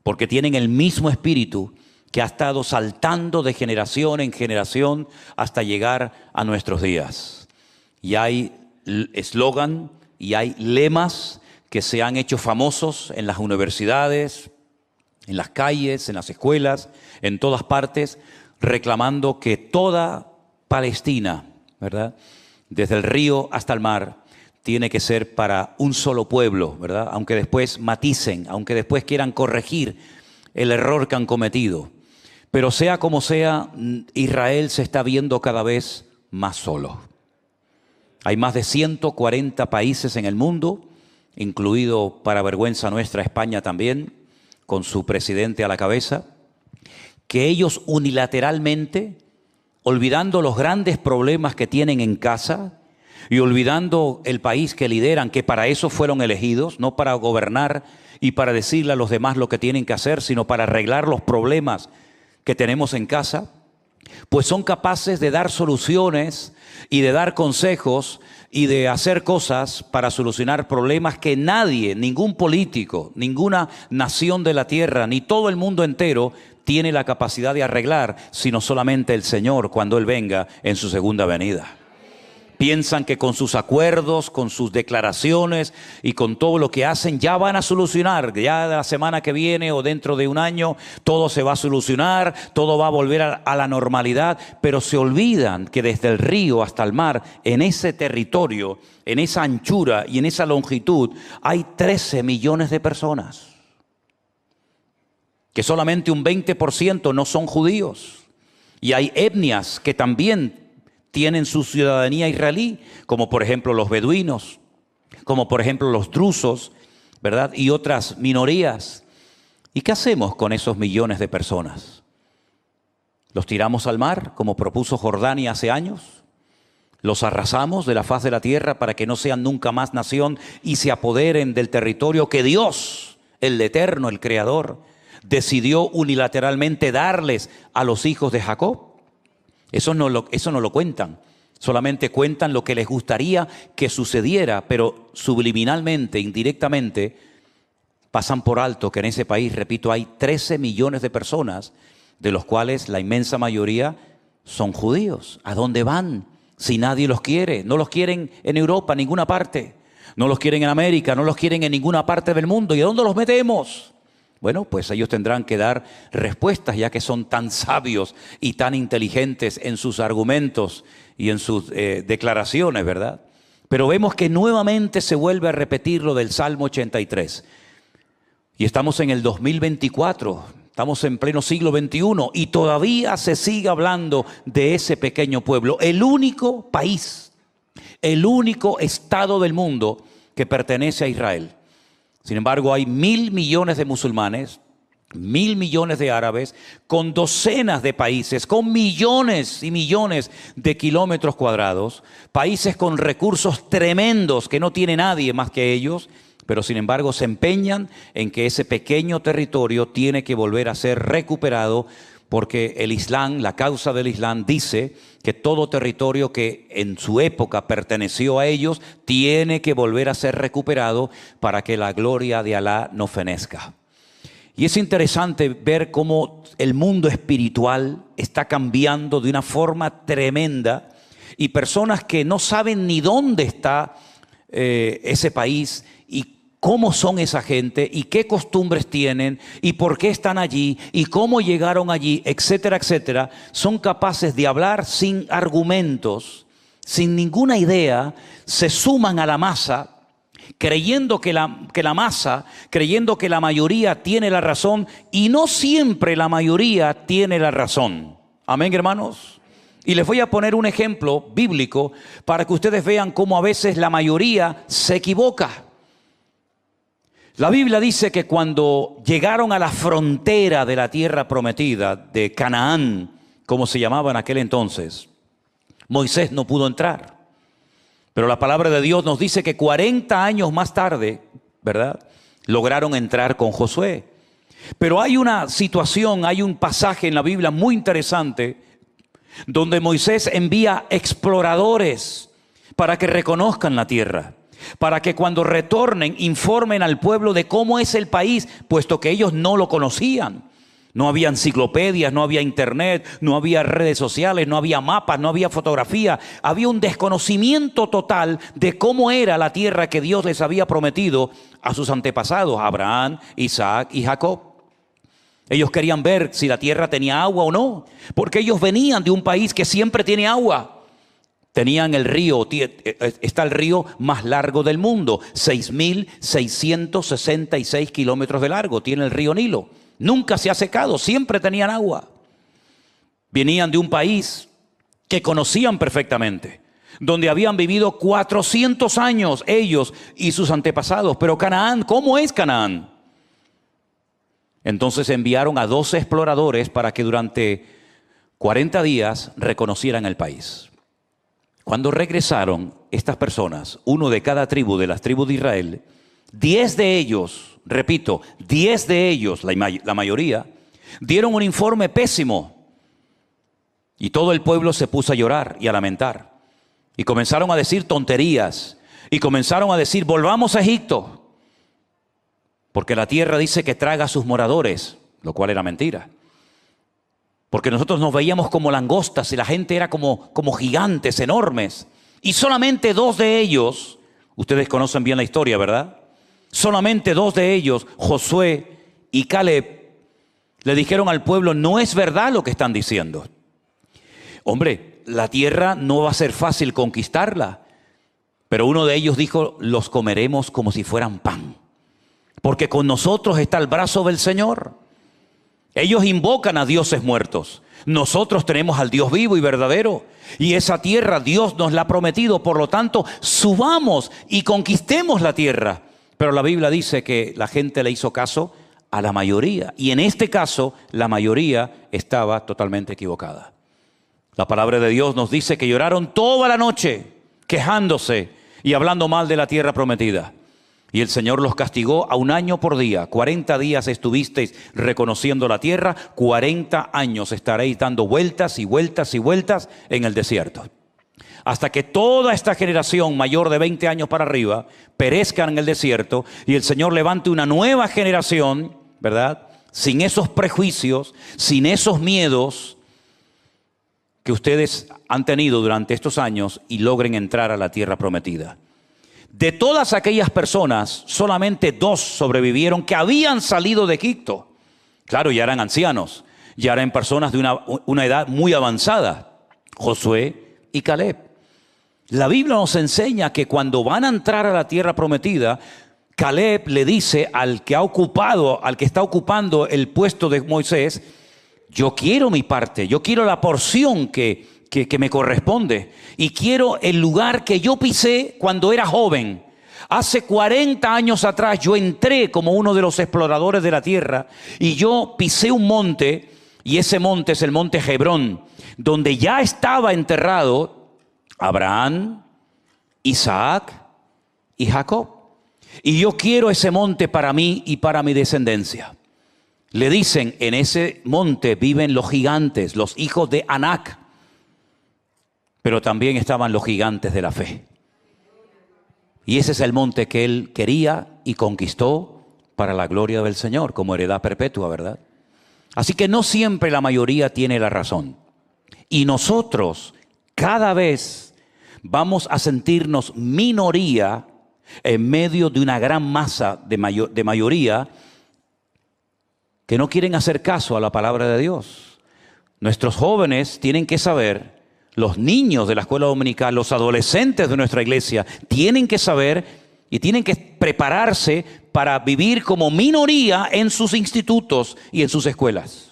porque tienen el mismo espíritu que ha estado saltando de generación en generación hasta llegar a nuestros días. Y hay eslogan y hay lemas que se han hecho famosos en las universidades, en las calles, en las escuelas, en todas partes, reclamando que toda Palestina, ¿verdad?, desde el río hasta el mar, tiene que ser para un solo pueblo, ¿verdad? Aunque después maticen, aunque después quieran corregir el error que han cometido. Pero sea como sea, Israel se está viendo cada vez más solo. Hay más de 140 países en el mundo, incluido, para vergüenza nuestra, España también, con su presidente a la cabeza, que ellos unilateralmente, olvidando los grandes problemas que tienen en casa y olvidando el país que lideran, que para eso fueron elegidos, no para gobernar y para decirle a los demás lo que tienen que hacer, sino para arreglar los problemas que tenemos en casa, pues son capaces de dar soluciones y de dar consejos y de hacer cosas para solucionar problemas que nadie, ningún político, ninguna nación de la tierra, ni todo el mundo entero tiene la capacidad de arreglar, sino solamente el Señor cuando Él venga en su segunda venida. Piensan que con sus acuerdos, con sus declaraciones y con todo lo que hacen ya van a solucionar. Ya la semana que viene o dentro de un año todo se va a solucionar, todo va a volver a la normalidad. Pero se olvidan que desde el río hasta el mar, en ese territorio, en esa anchura y en esa longitud, hay 13 millones de personas. Que solamente un 20% no son judíos. Y hay etnias que también tienen su ciudadanía israelí, como por ejemplo los beduinos, como por ejemplo los drusos, ¿verdad? Y otras minorías. ¿Y qué hacemos con esos millones de personas? ¿Los tiramos al mar, como propuso Jordania hace años? ¿Los arrasamos de la faz de la tierra para que no sean nunca más nación y se apoderen del territorio que Dios, el Eterno, el Creador, decidió unilateralmente darles a los hijos de Jacob? Eso no lo cuentan, solamente cuentan lo que les gustaría que sucediera, pero subliminalmente, indirectamente, pasan por alto que en ese país, repito, hay 13 millones de personas, de los cuales la inmensa mayoría son judíos. ¿A dónde van si nadie los quiere? No los quieren en Europa, en ninguna parte. No los quieren en América, no los quieren en ninguna parte del mundo. ¿Y a dónde los metemos? Bueno, pues ellos tendrán que dar respuestas, ya que son tan sabios y tan inteligentes en sus argumentos y en sus declaraciones, ¿verdad? Pero vemos que nuevamente se vuelve a repetir lo del Salmo 83. Y estamos en el 2024, estamos en pleno siglo XXI y todavía se sigue hablando de ese pequeño pueblo. El único país, el único estado del mundo que pertenece a Israel. Sin embargo, hay 1.000 millones de musulmanes, 1.000 millones de árabes, con docenas de países, con millones y millones de kilómetros cuadrados, países con recursos tremendos que no tiene nadie más que ellos, pero sin embargo se empeñan en que ese pequeño territorio tiene que volver a ser recuperado, porque el Islam, la causa del Islam, dice que todo territorio que en su época perteneció a ellos tiene que volver a ser recuperado para que la gloria de Alá no fenezca. Y es interesante ver cómo el mundo espiritual está cambiando de una forma tremenda y personas que no saben ni dónde está ese país y cómo son esa gente y qué costumbres tienen y por qué están allí y cómo llegaron allí, etcétera, etcétera, son capaces de hablar sin argumentos, sin ninguna idea, se suman a la masa, creyendo que la masa, creyendo que la mayoría tiene la razón, y no siempre la mayoría tiene la razón. Amén, hermanos. Y les voy a poner un ejemplo bíblico para que ustedes vean cómo a veces la mayoría se equivoca. La Biblia dice que cuando llegaron a la frontera de la tierra prometida, de Canaán, como se llamaba en aquel entonces, Moisés no pudo entrar. Pero la palabra de Dios nos dice que 40 años más tarde, ¿verdad?, lograron entrar con Josué. Pero hay una situación, hay un pasaje en la Biblia muy interesante donde Moisés envía exploradores para que reconozcan la tierra, para que cuando retornen informen al pueblo de cómo es el país, puesto que ellos no lo conocían. No había enciclopedias, no había internet, no había redes sociales, no había mapas, no había fotografía. Había un desconocimiento total de cómo era la tierra que Dios les había prometido a sus antepasados, Abraham, Isaac y Jacob. Ellos querían ver si la tierra tenía agua o no, porque ellos venían de un país que siempre tiene agua. Tenían el río, está el río más largo del mundo, 6.666 kilómetros de largo, tiene el río Nilo. Nunca se ha secado, siempre tenían agua. Venían de un país que conocían perfectamente, donde habían vivido 400 años ellos y sus antepasados. Pero Canaán, ¿cómo es Canaán? Entonces enviaron a 12 exploradores para que durante 40 días reconocieran el país. Cuando regresaron estas personas, uno de cada tribu de las tribus de Israel, 10 de ellos, repito, 10 de ellos, la mayoría, dieron un informe pésimo. Y todo el pueblo se puso a llorar y a lamentar. Y comenzaron a decir tonterías. Y comenzaron a decir, volvamos a Egipto. Porque la tierra dice que traga a sus moradores, lo cual era mentira. Porque nosotros nos veíamos como langostas y la gente era como gigantes, enormes. Y solamente 2 de ellos, ustedes conocen bien la historia, ¿verdad? Solamente 2 de ellos, Josué y Caleb, le dijeron al pueblo, no es verdad lo que están diciendo. Hombre, la tierra no va a ser fácil conquistarla. Pero uno de ellos dijo, los comeremos como si fueran pan. Porque con nosotros está el brazo del Señor. Ellos invocan a dioses muertos. Nosotros tenemos al Dios vivo y verdadero. Y esa tierra Dios nos la ha prometido. Por lo tanto, subamos y conquistemos la tierra. Pero la Biblia dice que la gente le hizo caso a la mayoría. Y en este caso, la mayoría estaba totalmente equivocada. La palabra de Dios nos dice que lloraron toda la noche, quejándose y hablando mal de la tierra prometida. Y el Señor los castigó a 1 año por día. 40 días estuvisteis reconociendo la tierra, 40 años estaréis dando vueltas y vueltas y vueltas en el desierto. hasta que toda esta generación mayor de 20 años para arriba perezcan en el desierto y el Señor levante una nueva generación, ¿verdad? Sin esos prejuicios, sin esos miedos que ustedes han tenido durante estos años y logren entrar a la tierra prometida. De todas aquellas personas, solamente 2 sobrevivieron que habían salido de Egipto. Claro, ya eran ancianos, ya eran personas de una edad muy avanzada, Josué y Caleb. La Biblia nos enseña que cuando van a entrar a la tierra prometida, Caleb le dice al que está ocupando el puesto de Moisés: yo quiero mi parte, yo quiero la porción que me corresponde y quiero el lugar que yo pisé cuando era joven. Hace 40 años atrás yo entré como uno de los exploradores de la tierra y yo pisé un monte, y ese monte es el monte Hebrón, donde ya estaba enterrado Abraham, Isaac y Jacob. Y yo quiero ese monte para mí y para mi descendencia. Le dicen, en ese monte viven los gigantes, los hijos de Anac. Pero también estaban los gigantes de la fe. Y ese es el monte que él quería y conquistó para la gloria del Señor, como heredad perpetua, ¿verdad? Así que no siempre la mayoría tiene la razón. Y nosotros cada vez vamos a sentirnos minoría en medio de una gran masa de mayoría que no quieren hacer caso a la palabra de Dios. Nuestros jóvenes tienen que saber, los niños de la escuela dominical, los adolescentes de nuestra iglesia, tienen que saber y tienen que prepararse para vivir como minoría en sus institutos y en sus escuelas.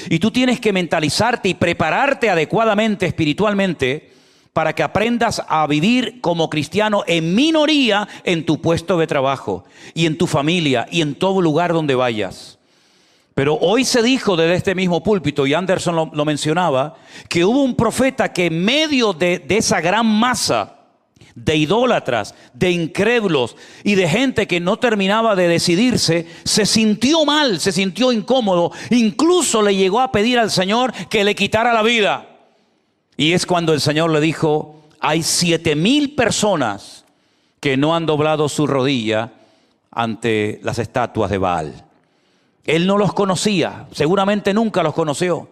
Y tú tienes que mentalizarte y prepararte adecuadamente espiritualmente para que aprendas a vivir como cristiano en minoría en tu puesto de trabajo y en tu familia y en todo lugar donde vayas. Pero hoy se dijo desde este mismo púlpito, y Anderson lo mencionaba, que hubo un profeta que en medio de esa gran masa de idólatras, de incrédulos y de gente que no terminaba de decidirse, se sintió mal, se sintió incómodo, incluso le llegó a pedir al Señor que le quitara la vida. Y es cuando el Señor le dijo: hay 7,000 personas que no han doblado su rodilla ante las estatuas de Baal. Él no los conocía, seguramente nunca los conoció,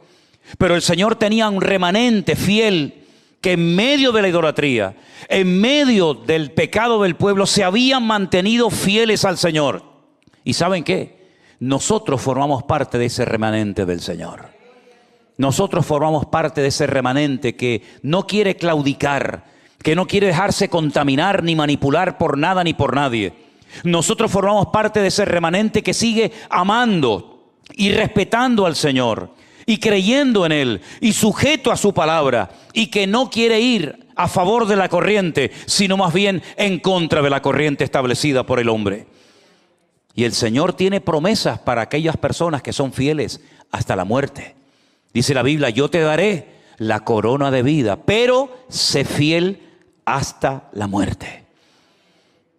pero el Señor tenía un remanente fiel que en medio de la idolatría, en medio del pecado del pueblo, se habían mantenido fieles al Señor. ¿Y saben qué? Nosotros formamos parte de ese remanente del Señor. Nosotros formamos parte de ese remanente que no quiere claudicar, que no quiere dejarse contaminar ni manipular por nada ni por nadie. Nosotros formamos parte de ese remanente que sigue amando y respetando al Señor y creyendo en Él y sujeto a su palabra, y que no quiere ir a favor de la corriente, sino más bien en contra de la corriente establecida por el hombre. Y el Señor tiene promesas para aquellas personas que son fieles hasta la muerte. Dice la Biblia: yo te daré la corona de vida, pero sé fiel hasta la muerte.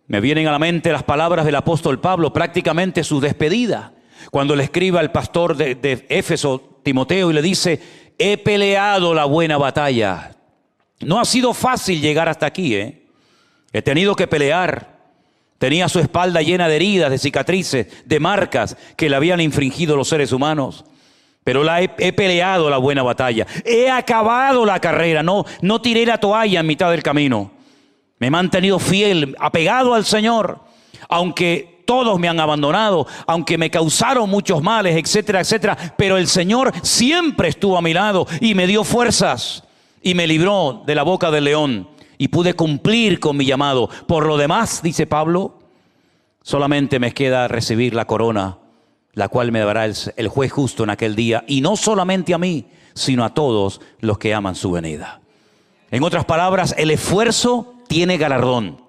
Me vienen a la mente las palabras del apóstol Pablo, prácticamente su despedida, cuando le escribe al pastor de Éfeso, Timoteo, y le dice: he peleado la buena batalla. No ha sido fácil llegar hasta aquí, He tenido que pelear. Tenía su espalda llena de heridas, de cicatrices, de marcas que le habían infringido los seres humanos. Pero he peleado la buena batalla. He acabado la carrera. No tiré la toalla en mitad del camino. Me he mantenido fiel, apegado al Señor, aunque todos me han abandonado, aunque me causaron muchos males, etcétera, etcétera. Pero el Señor siempre estuvo a mi lado y me dio fuerzas y me libró de la boca del león y pude cumplir con mi llamado. Por lo demás, dice Pablo, solamente me queda recibir la corona, la cual me dará el juez justo en aquel día, y no solamente a mí, sino a todos los que aman su venida. En otras palabras, el esfuerzo tiene galardón.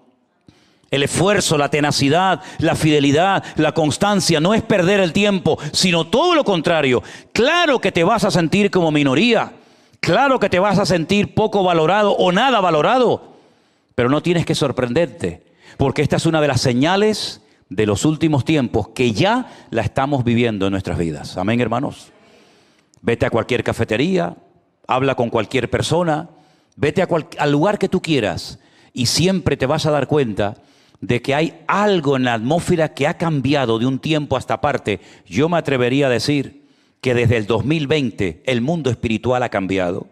El esfuerzo, la tenacidad, la fidelidad, la constancia no es perder el tiempo, sino todo lo contrario. Claro que te vas a sentir como minoría, claro que te vas a sentir poco valorado o nada valorado, pero no tienes que sorprenderte, porque esta es una de las señales de los últimos tiempos que ya la estamos viviendo en nuestras vidas. Amén, hermanos. Vete a cualquier cafetería, habla con cualquier persona, Vete al lugar que tú quieras y siempre te vas a dar cuenta de que hay algo en la atmósfera que ha cambiado de un tiempo a esta parte. Yo me atrevería a decir que desde el 2020 el mundo espiritual ha cambiado.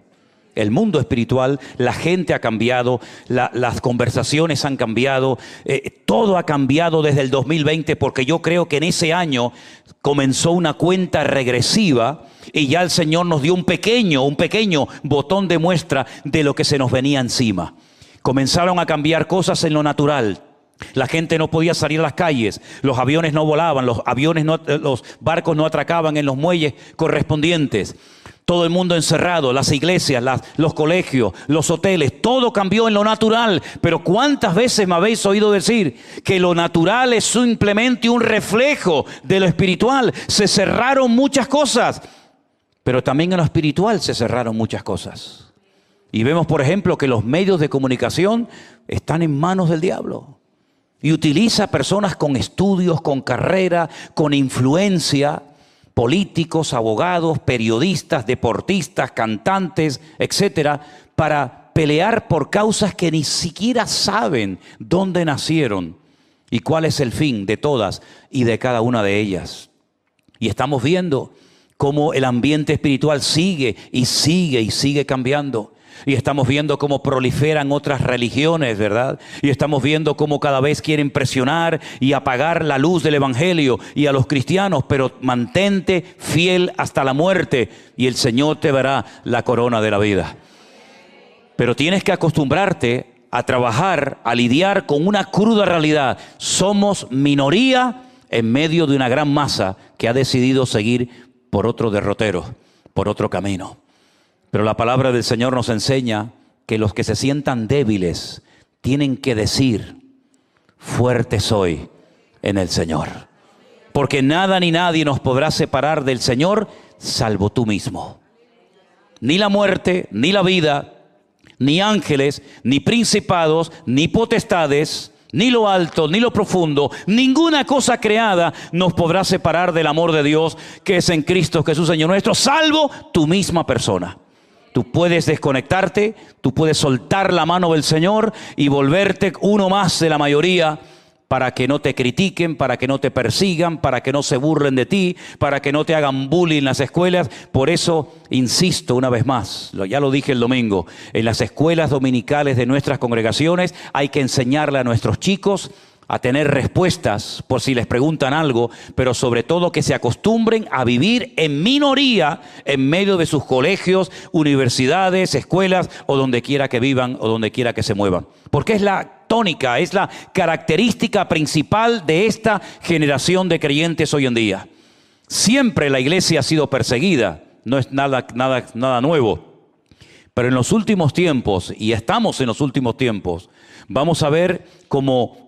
El mundo espiritual, la gente ha cambiado, las conversaciones han cambiado, todo ha cambiado desde el 2020, porque yo creo que en ese año comenzó una cuenta regresiva y ya el Señor nos dio un pequeño botón de muestra de lo que se nos venía encima. Comenzaron a cambiar cosas en lo natural. La gente no podía salir a las calles, los aviones no volaban, los barcos no atracaban en los muelles correspondientes. Todo el mundo encerrado, las iglesias, los colegios, los hoteles, todo cambió en lo natural. Pero ¿cuántas veces me habéis oído decir que lo natural es simplemente un reflejo de lo espiritual? Se cerraron muchas cosas, pero también en lo espiritual se cerraron muchas cosas. Y vemos, por ejemplo, que los medios de comunicación están en manos del diablo. Y utiliza personas con estudios, con carrera, con influencia, políticos, abogados, periodistas, deportistas, cantantes, etcétera, para pelear por causas que ni siquiera saben dónde nacieron y cuál es el fin de todas y de cada una de ellas. Y estamos viendo cómo el ambiente espiritual sigue y sigue y sigue cambiando. Y estamos viendo cómo proliferan otras religiones, ¿verdad? Y estamos viendo cómo cada vez quieren presionar y apagar la luz del evangelio y a los cristianos, pero mantente fiel hasta la muerte y el Señor te dará la corona de la vida. Pero tienes que acostumbrarte a trabajar, a lidiar con una cruda realidad. Somos minoría en medio de una gran masa que ha decidido seguir por otro derrotero, por otro camino. Pero la palabra del Señor nos enseña que los que se sientan débiles tienen que decir: fuerte soy en el Señor. Porque nada ni nadie nos podrá separar del Señor salvo tú mismo. Ni la muerte, ni la vida, ni ángeles, ni principados, ni potestades, ni lo alto, ni lo profundo, ninguna cosa creada nos podrá separar del amor de Dios que es en Cristo Jesús Señor nuestro, salvo tu misma persona. Tú puedes desconectarte, tú puedes soltar la mano del Señor y volverte uno más de la mayoría para que no te critiquen, para que no te persigan, para que no se burlen de ti, para que no te hagan bullying en las escuelas. Por eso, insisto una vez más, ya lo dije el domingo, en las escuelas dominicales de nuestras congregaciones hay que enseñarle a nuestros chicos a tener respuestas por si les preguntan algo, pero sobre todo que se acostumbren a vivir en minoría en medio de sus colegios, universidades, escuelas o donde quiera que vivan o donde quiera que se muevan. Porque es la tónica, es la característica principal de esta generación de creyentes hoy en día. Siempre la iglesia ha sido perseguida, no es nada nuevo. Pero en los últimos tiempos, y estamos en los últimos tiempos, vamos a ver cómo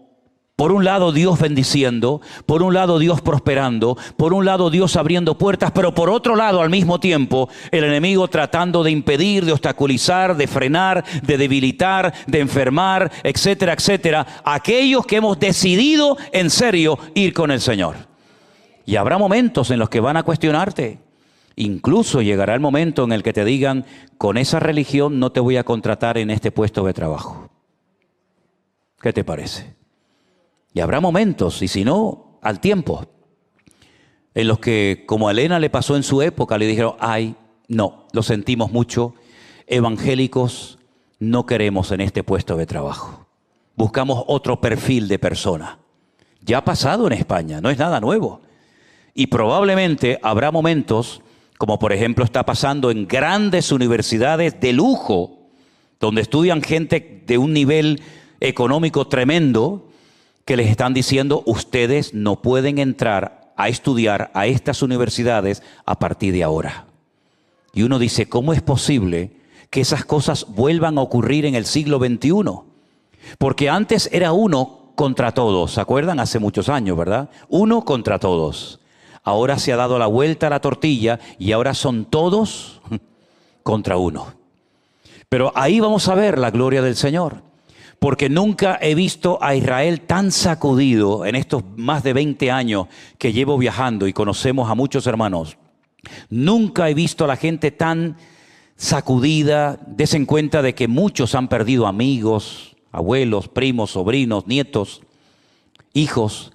por un lado Dios bendiciendo, por un lado Dios prosperando, por un lado Dios abriendo puertas, pero por otro lado al mismo tiempo el enemigo tratando de impedir, de obstaculizar, de frenar, de debilitar, de enfermar, etcétera, etcétera, aquellos que hemos decidido en serio ir con el Señor. Y habrá momentos en los que van a cuestionarte. Incluso llegará el momento en el que te digan: con esa religión no te voy a contratar en este puesto de trabajo. ¿Qué te parece? Y habrá momentos, y si no, al tiempo, en los que, como a Elena le pasó en su época, le dijeron: ay, no, lo sentimos mucho, evangélicos no queremos en este puesto de trabajo. Buscamos otro perfil de persona. Ya ha pasado en España, no es nada nuevo. Y probablemente habrá momentos, como por ejemplo está pasando en grandes universidades de lujo, donde estudian gente de un nivel económico tremendo, que les están diciendo: ustedes no pueden entrar a estudiar a estas universidades a partir de ahora. Y uno dice: ¿cómo es posible que esas cosas vuelvan a ocurrir en el siglo XXI? Porque antes era uno contra todos, ¿se acuerdan? Hace muchos años, ¿verdad? Uno contra todos. Ahora se ha dado la vuelta a la tortilla y ahora son todos contra uno. Pero ahí vamos a ver la gloria del Señor. Porque nunca he visto a Israel tan sacudido en estos más de 20 años que llevo viajando y conocemos a muchos hermanos. Nunca he visto a la gente tan sacudida, des en cuenta de que muchos han perdido amigos, abuelos, primos, sobrinos, nietos, hijos,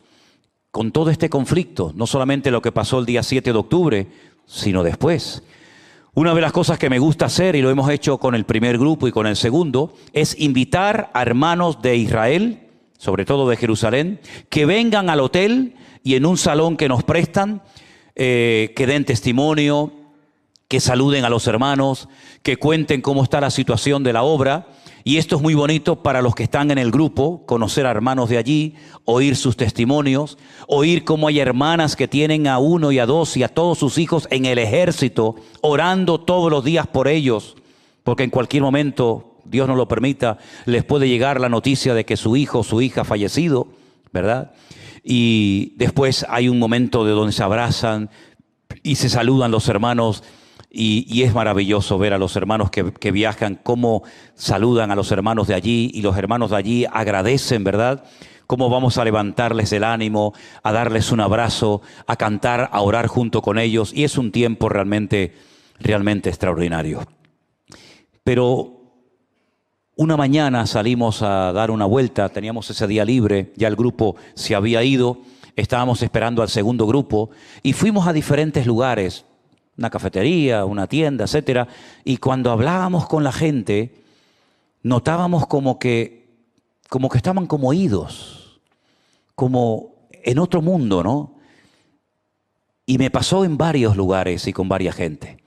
con todo este conflicto, no solamente lo que pasó el día 7 de octubre, sino después. Una de las cosas que me gusta hacer, y lo hemos hecho con el primer grupo y con el segundo, es invitar a hermanos de Israel, sobre todo de Jerusalén, que vengan al hotel y en un salón que nos prestan, que den testimonio, que saluden a los hermanos, que cuenten cómo está la situación de la obra. Y esto es muy bonito para los que están en el grupo, conocer a hermanos de allí, oír sus testimonios, oír cómo hay hermanas que tienen a uno y a dos y a todos sus hijos en el ejército, orando todos los días por ellos, porque en cualquier momento, Dios no lo permita, les puede llegar la noticia de que su hijo o su hija ha fallecido, ¿verdad? Y después hay un momento de donde se abrazan y se saludan los hermanos. Y es maravilloso ver a los hermanos que viajan, cómo saludan a los hermanos de allí, y los hermanos de allí agradecen, ¿verdad? Cómo vamos a levantarles el ánimo, a darles un abrazo, a cantar, a orar junto con ellos. Y es un tiempo realmente extraordinario. Pero una mañana salimos a dar una vuelta, teníamos ese día libre, ya el grupo se había ido, estábamos esperando al segundo grupo y fuimos a diferentes lugares, una cafetería, una tienda, etcétera, y cuando hablábamos con la gente, notábamos como que estaban como idos, como en otro mundo, ¿no? Y me pasó en varios lugares y con varias gente.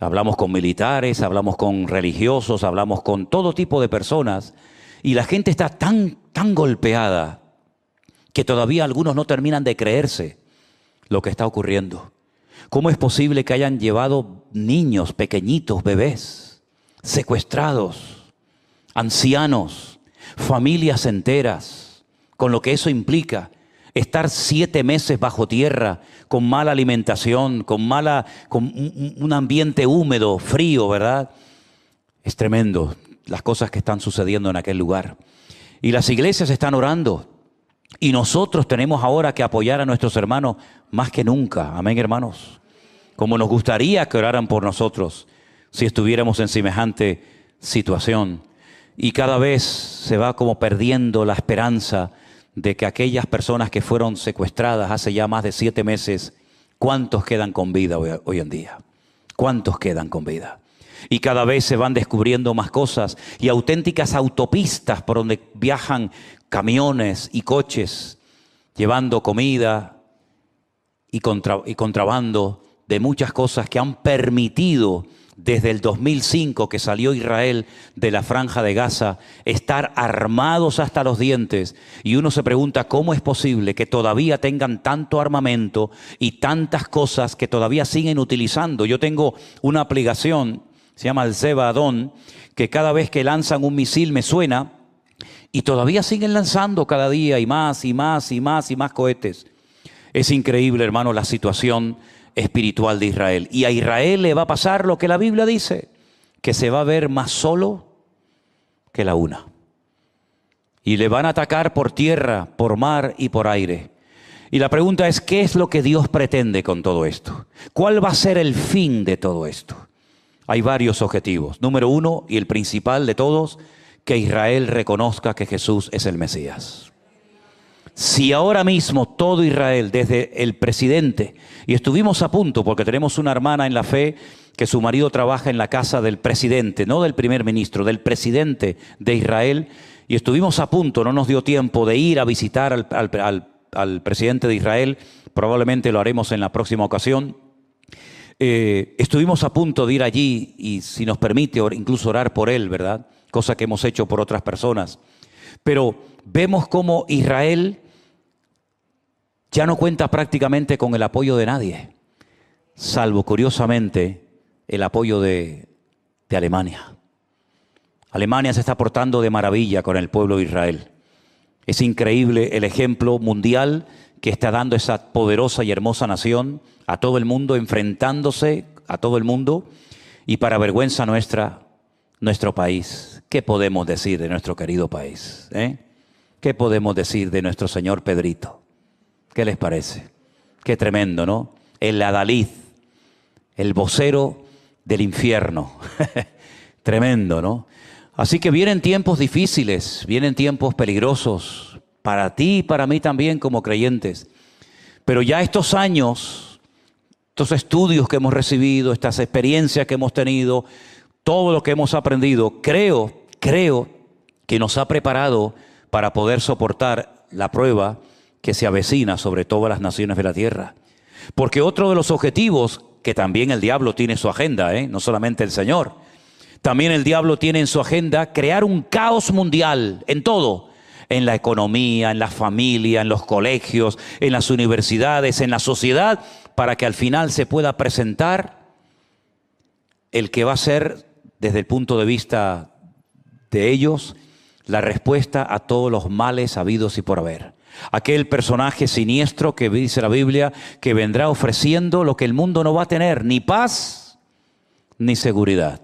Hablamos con militares, hablamos con religiosos, hablamos con todo tipo de personas, y la gente está tan golpeada que todavía algunos no terminan de creerse lo que está ocurriendo. ¿Cómo es posible que hayan llevado niños pequeñitos, bebés, secuestrados, ancianos, familias enteras, con lo que eso implica? Estar 7 meses bajo tierra, con mala alimentación, con un ambiente húmedo, frío, ¿verdad? Es tremendo las cosas que están sucediendo en aquel lugar. Y las iglesias están orando. Y nosotros tenemos ahora que apoyar a nuestros hermanos más que nunca. Amén, hermanos. Como nos gustaría que oraran por nosotros si estuviéramos en semejante situación. Y cada vez se va como perdiendo la esperanza de que aquellas personas que fueron secuestradas hace ya más de 7 meses, ¿cuántos quedan con vida hoy en día? ¿Cuántos quedan con vida? Y cada vez se van descubriendo más cosas y auténticas autopistas por donde viajan camiones y coches llevando comida y contrabando de muchas cosas que han permitido desde el 2005 que salió Israel de la Franja de Gaza estar armados hasta los dientes. Y uno se pregunta cómo es posible que todavía tengan tanto armamento y tantas cosas que todavía siguen utilizando. Yo tengo una aplicación, se llama el Zeba Adon, que cada vez que lanzan un misil me suena. Y todavía siguen lanzando cada día y más y más y más y más cohetes. Es increíble, hermano, la situación espiritual de Israel. Y a Israel le va a pasar lo que la Biblia dice, que se va a ver más solo que la una. Y le van a atacar por tierra, por mar y por aire. Y la pregunta es, ¿qué es lo que Dios pretende con todo esto? ¿Cuál va a ser el fin de todo esto? Hay varios objetivos. Número 1, y el principal de todos, que Israel reconozca que Jesús es el Mesías. Si ahora mismo todo Israel, desde el presidente, y estuvimos a punto, porque tenemos una hermana en la fe que su marido trabaja en la casa del presidente, no del primer ministro, del presidente de Israel, y estuvimos a punto, no nos dio tiempo de ir a visitar al presidente de Israel, probablemente lo haremos en la próxima ocasión. Estuvimos a punto de ir allí y, si nos permite, incluso orar por él, ¿verdad? Cosa que hemos hecho por otras personas. Pero vemos cómo Israel ya no cuenta prácticamente con el apoyo de nadie, salvo, curiosamente, el apoyo de Alemania. Alemania se está portando de maravilla con el pueblo de Israel. Es increíble el ejemplo mundial que está dando esa poderosa y hermosa nación a todo el mundo, enfrentándose a todo el mundo, y para vergüenza nuestra, nuestro país. ¿Qué podemos decir de nuestro querido país? ¿Qué podemos decir de nuestro señor Pedrito? ¿Qué les parece? Qué tremendo, ¿no? El adalid, el vocero del infierno. Tremendo, ¿no? Así que vienen tiempos difíciles, vienen tiempos peligrosos para ti y para mí también como creyentes. Pero ya estos años, estos estudios que hemos recibido, estas experiencias que hemos tenido, todo lo que hemos aprendido, creo que nos ha preparado para poder soportar la prueba que se avecina sobre todas las naciones de la tierra. Porque otro de los objetivos, que también el diablo tiene en su agenda, no solamente el Señor, también el diablo tiene en su agenda crear un caos mundial en todo, en la economía, en la familia, en los colegios, en las universidades, en la sociedad, para que al final se pueda presentar el que va a ser, desde el punto de vista de ellos, la respuesta a todos los males habidos y por haber. Aquel personaje siniestro que dice la Biblia que vendrá ofreciendo lo que el mundo no va a tener, ni paz ni seguridad.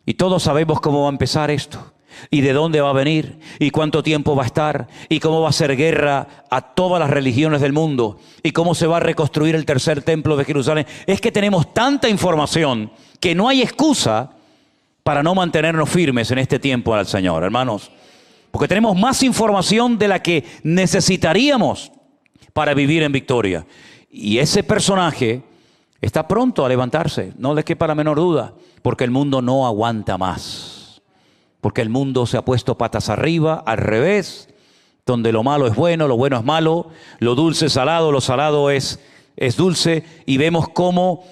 Y todos sabemos cómo va a empezar esto, y de dónde va a venir, y cuánto tiempo va a estar, y cómo va a ser guerra a todas las religiones del mundo, y cómo se va a reconstruir el tercer templo de Jerusalén. Es que tenemos tanta información que no hay excusa para no mantenernos firmes en este tiempo al Señor, hermanos. Porque tenemos más información de la que necesitaríamos para vivir en victoria. Y ese personaje está pronto a levantarse, no le quepa la menor duda, porque el mundo no aguanta más. Porque el mundo se ha puesto patas arriba, al revés, donde lo malo es bueno, lo bueno es malo, lo dulce es salado, lo salado es dulce, y vemos cómo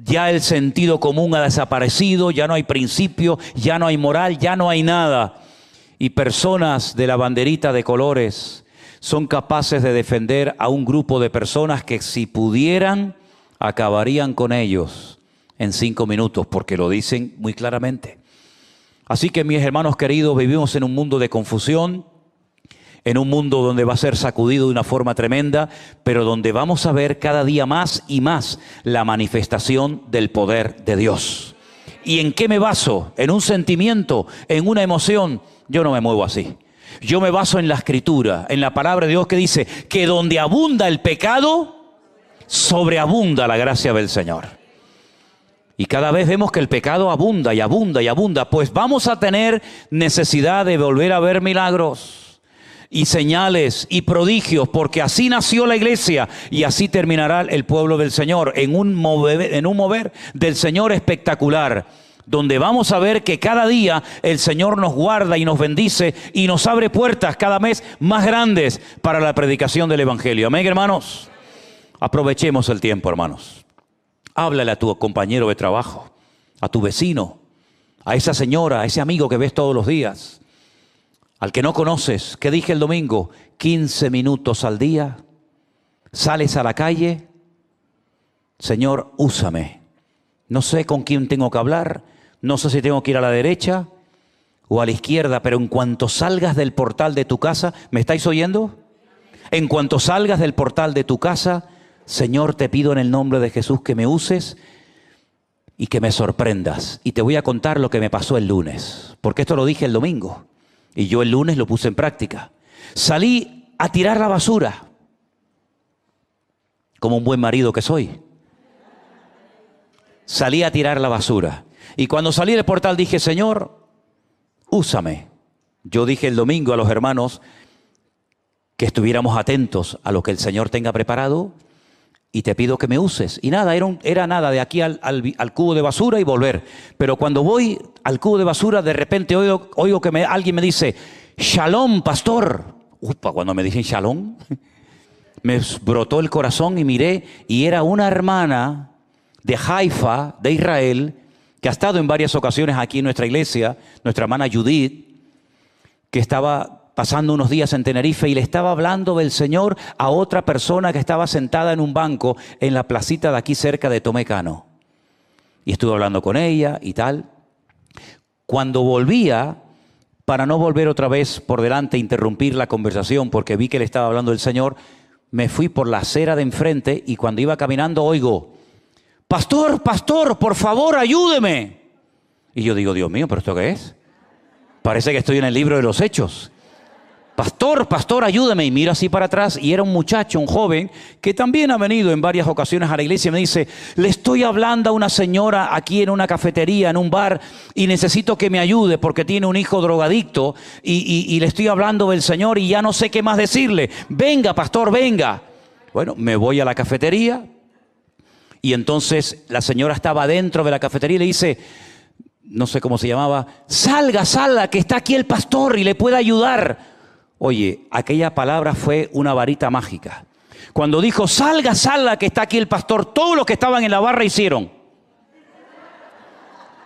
ya el sentido común ha desaparecido, ya no hay principio, ya no hay moral, ya no hay nada. Y personas de la banderita de colores son capaces de defender a un grupo de personas que si pudieran acabarían con ellos en 5 minutos, porque lo dicen muy claramente. Así que mis hermanos queridos, vivimos en un mundo de confusión, en un mundo donde va a ser sacudido de una forma tremenda, pero donde vamos a ver cada día más y más la manifestación del poder de Dios. ¿Y en qué me baso? ¿En un sentimiento? ¿En una emoción? Yo no me muevo así. Yo me baso en la Escritura, en la palabra de Dios que dice que donde abunda el pecado, sobreabunda la gracia del Señor. Y cada vez vemos que el pecado abunda y abunda y abunda, pues vamos a tener necesidad de volver a ver milagros y señales y prodigios, porque así nació la iglesia y así terminará el pueblo del Señor, en un mover del Señor espectacular, donde vamos a ver que cada día el Señor nos guarda y nos bendice y nos abre puertas cada vez más grandes para la predicación del Evangelio. Amén, hermanos. Aprovechemos el tiempo, hermanos. Háblale a tu compañero de trabajo, a tu vecino, a esa señora, a ese amigo que ves todos los días, al que no conoces. ¿Qué dije el domingo? 15 minutos al día. Sales a la calle. Señor, úsame. No sé con quién tengo que hablar. No sé si tengo que ir a la derecha o a la izquierda, pero en cuanto salgas del portal de tu casa, ¿me estáis oyendo? En cuanto salgas del portal de tu casa, Señor, te pido en el nombre de Jesús que me uses y que me sorprendas. Y te voy a contar lo que me pasó el lunes, porque esto lo dije el domingo y yo el lunes lo puse en práctica. Salí a tirar la basura, como un buen marido que soy. Salí a tirar la basura. Y cuando salí del portal dije, Señor, úsame. Yo dije el domingo a los hermanos que estuviéramos atentos a lo que el Señor tenga preparado y te pido que me uses. Y nada, era nada de aquí al cubo de basura y volver. Pero cuando voy al cubo de basura, de repente oigo que alguien me dice, Shalom, pastor. Upa, cuando me dicen Shalom, me brotó el corazón y miré y era una hermana de Haifa, de Israel, que ha estado en varias ocasiones aquí en nuestra iglesia, nuestra hermana Judith, que estaba pasando unos días en Tenerife y le estaba hablando del Señor a otra persona que estaba sentada en un banco en la placita de aquí cerca de Tomé Cano. Y estuve hablando con ella y tal. Cuando volvía, para no volver otra vez por delante e interrumpir la conversación, porque vi que le estaba hablando del Señor, me fui por la acera de enfrente y cuando iba caminando oigo, pastor, pastor, por favor, ayúdeme. Y yo digo, Dios mío, ¿pero esto qué es? Parece que estoy en el libro de los Hechos. Pastor, pastor, ayúdame. Y miro así para atrás y era un muchacho, un joven, que también ha venido en varias ocasiones a la iglesia. Me dice, le estoy hablando a una señora aquí en una cafetería, en un bar, y necesito que me ayude porque tiene un hijo drogadicto y le estoy hablando del Señor y ya no sé qué más decirle. Venga, pastor, venga. Bueno, me voy a la cafetería y entonces la señora estaba dentro de la cafetería y le dice, no sé cómo se llamaba, salga, salga, que está aquí el pastor y le puede ayudar. Oye, aquella palabra fue una varita mágica. Cuando dijo, salga, salga, que está aquí el pastor, todos los que estaban en la barra hicieron.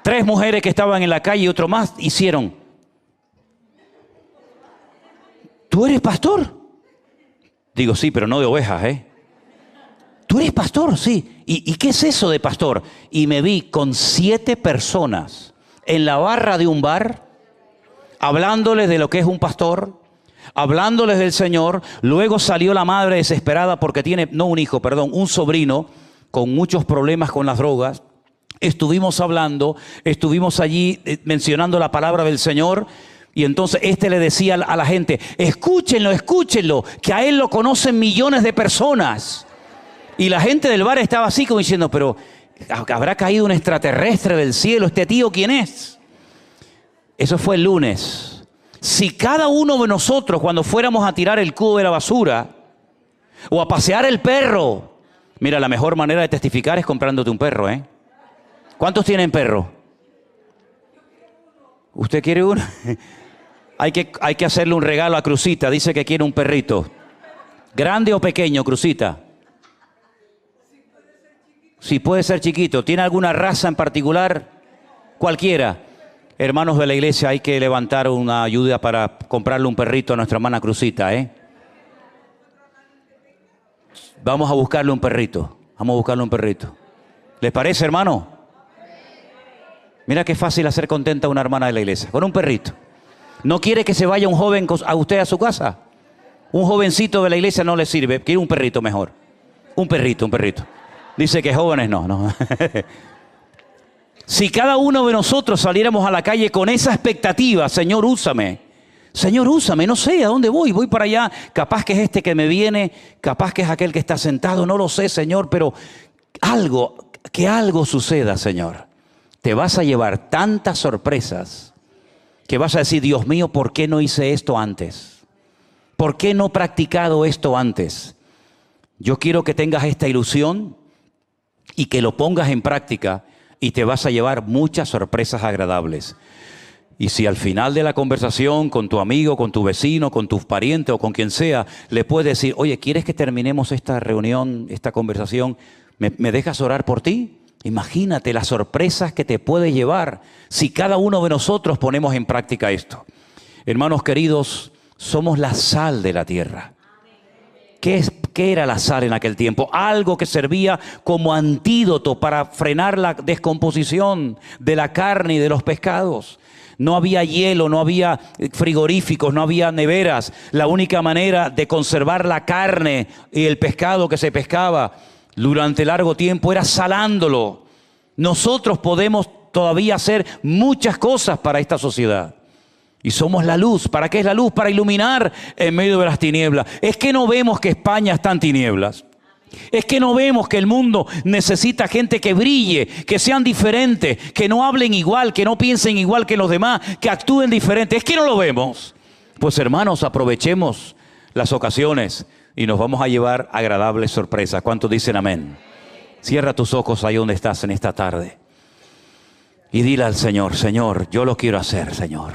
3 mujeres que estaban en la calle y otro más hicieron. ¿Tú eres pastor? Digo, sí, pero no de ovejas, ¿eh? ¿Tú eres pastor? Sí. ¿Y qué es eso de pastor? Y me vi con 7 personas en la barra de un bar, hablándoles de lo que es un pastor, hablándoles del Señor. Luego salió la madre desesperada porque tiene, no un hijo, perdón, un sobrino con muchos problemas con las drogas. Estuvimos hablando, estuvimos allí mencionando la palabra del Señor. Y entonces le decía a la gente, escúchenlo, escúchenlo, que a él lo conocen millones de personas. Y la gente del bar estaba así como diciendo, pero ¿habrá caído un extraterrestre del cielo? ¿Este tío quién es? Eso fue el lunes. Si cada uno de nosotros, cuando fuéramos a tirar el cubo de la basura o a pasear el perro, mira, la mejor manera de testificar es comprándote un perro, ¿eh? ¿Cuántos tienen perro? ¿Usted quiere uno? Hay que hacerle un regalo a Cruzita. Dice que quiere un perrito. ¿Grande o pequeño, Cruzita? Sí, puede ser chiquito. ¿Tiene alguna raza en particular? Cualquiera. Hermanos de la iglesia, hay que levantar una ayuda para comprarle un perrito a nuestra hermana Cruzita, ¿eh? Vamos a buscarle un perrito. Vamos a buscarle un perrito. ¿Les parece, hermano? Mira qué fácil hacer contenta a una hermana de la iglesia. Con un perrito. ¿No quiere que se vaya un joven a usted a su casa? Un jovencito de la iglesia no le sirve. Quiere un perrito mejor. Un perrito, un perrito. Dice que jóvenes no. Si cada uno de nosotros saliéramos a la calle con esa expectativa, Señor, úsame. Señor, úsame, no sé a dónde voy para allá. Capaz que es este que me viene, capaz que es aquel que está sentado, no lo sé, Señor, pero que algo suceda, Señor. Te vas a llevar tantas sorpresas que vas a decir, Dios mío, ¿por qué no hice esto antes? ¿Por qué no he practicado esto antes? Yo quiero que tengas esta ilusión y que lo pongas en práctica. Y te vas a llevar muchas sorpresas agradables. Y si al final de la conversación con tu amigo, con tu vecino, con tus parientes o con quien sea, le puedes decir, oye, ¿quieres que terminemos esta reunión, esta conversación? ¿Me dejas orar por ti? Imagínate las sorpresas que te puede llevar si cada uno de nosotros ponemos en práctica esto. Hermanos queridos, somos la sal de la tierra. ¿Qué era la sal en aquel tiempo? Algo que servía como antídoto para frenar la descomposición de la carne y de los pescados. No había hielo, no había frigoríficos, no había neveras. La única manera de conservar la carne y el pescado que se pescaba durante largo tiempo era salándolo. Nosotros podemos todavía hacer muchas cosas para esta sociedad. Y somos la luz. ¿Para qué es la luz? Para iluminar en medio de las tinieblas. Es que no vemos que España está en tinieblas. Es que no vemos que el mundo necesita gente que brille, que sean diferentes, que no hablen igual, que no piensen igual que los demás, que actúen diferente. Es que no lo vemos. Pues hermanos, aprovechemos las ocasiones y nos vamos a llevar agradables sorpresas. ¿Cuántos dicen amén? Cierra tus ojos ahí donde estás en esta tarde. Y dile al Señor, Señor, yo lo quiero hacer, Señor.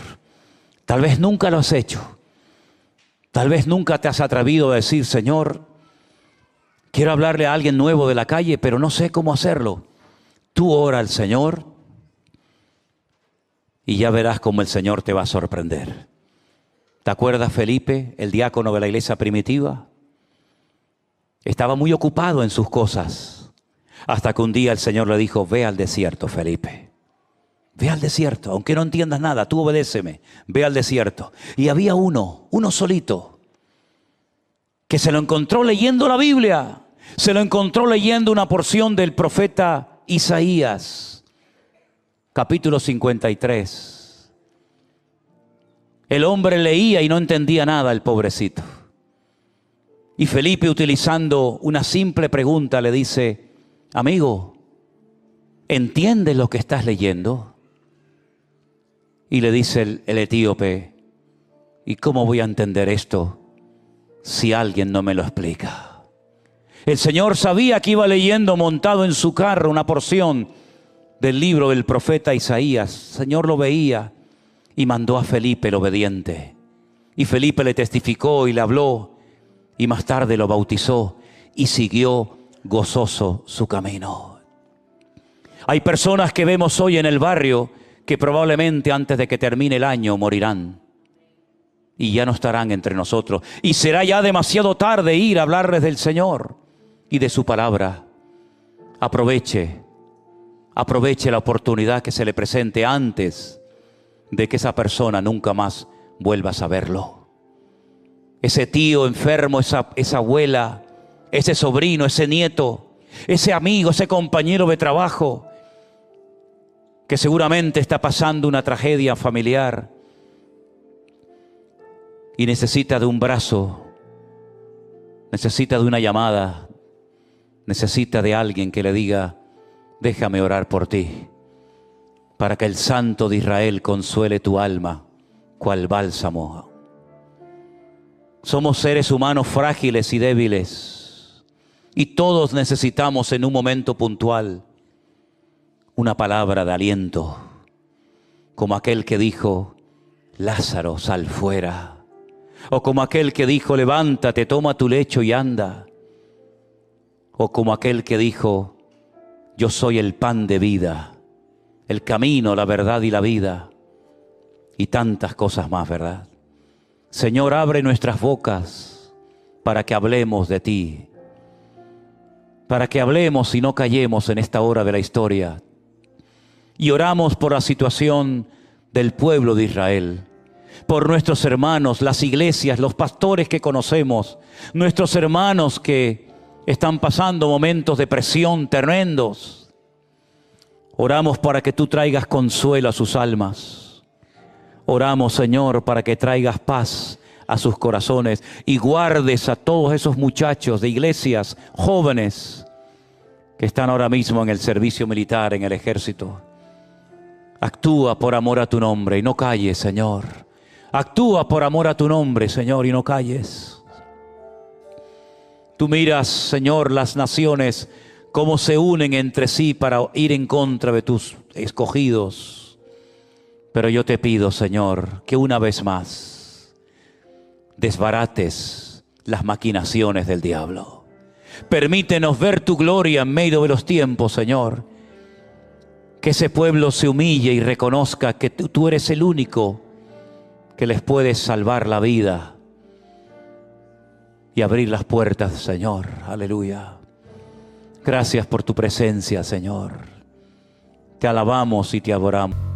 Tal vez nunca lo has hecho. Tal vez nunca te has atrevido a decir, Señor, quiero hablarle a alguien nuevo de la calle, pero no sé cómo hacerlo. Tú ora al Señor y ya verás cómo el Señor te va a sorprender. ¿Te acuerdas, Felipe, el diácono de la iglesia primitiva? Estaba muy ocupado en sus cosas, hasta que un día el Señor le dijo, ve al desierto, Felipe. Ve al desierto, aunque no entiendas nada, tú obedéceme, ve al desierto. Y había uno solito, que se lo encontró leyendo la Biblia, se lo encontró leyendo una porción del profeta Isaías, capítulo 53. El hombre leía y no entendía nada, el pobrecito. Y Felipe, utilizando una simple pregunta, le dice: amigo, ¿entiendes lo que estás leyendo? Y le dice el etíope: ¿y cómo voy a entender esto si alguien no me lo explica? El Señor sabía que iba leyendo montado en su carro una porción del libro del profeta Isaías. El Señor lo veía y mandó a Felipe el obediente. Y Felipe le testificó y le habló, y más tarde lo bautizó y siguió gozoso su camino. Hay personas que vemos hoy en el barrio que probablemente antes de que termine el año morirán y ya no estarán entre nosotros. Y será ya demasiado tarde ir a hablarles del Señor y de su palabra. Aproveche la oportunidad que se le presente antes de que esa persona nunca más vuelva a saberlo. Ese tío enfermo, esa abuela, ese sobrino, ese nieto, ese amigo, ese compañero de trabajo que seguramente está pasando una tragedia familiar y necesita de un brazo, necesita de una llamada, necesita de alguien que le diga: déjame orar por ti, para que el Santo de Israel consuele tu alma, cual bálsamo. Somos seres humanos frágiles y débiles, y todos necesitamos en un momento puntual una palabra de aliento, como aquel que dijo: Lázaro, sal fuera. O como aquel que dijo: levántate, toma tu lecho y anda. O como aquel que dijo: yo soy el pan de vida, el camino, la verdad y la vida. Y tantas cosas más, ¿verdad? Señor, abre nuestras bocas para que hablemos de ti, para que hablemos y no callemos en esta hora de la historia. Y oramos por la situación del pueblo de Israel, por nuestros hermanos, las iglesias, los pastores que conocemos, nuestros hermanos que están pasando momentos de presión tremendos. Oramos para que tú traigas consuelo a sus almas. Oramos, Señor, para que traigas paz a sus corazones y guardes a todos esos muchachos de iglesias, jóvenes, que están ahora mismo en el servicio militar, en el ejército. Actúa por amor a tu nombre y no calles, Señor. Actúa por amor a tu nombre, Señor, y no calles. Tú miras, Señor, las naciones, cómo se unen entre sí para ir en contra de tus escogidos. Pero yo te pido, Señor, que una vez más desbarates las maquinaciones del diablo. Permítenos ver tu gloria en medio de los tiempos, Señor. Que ese pueblo se humille y reconozca que tú eres el único que les puedes salvar la vida y abrir las puertas, Señor. Aleluya. Gracias por tu presencia, Señor. Te alabamos y te adoramos.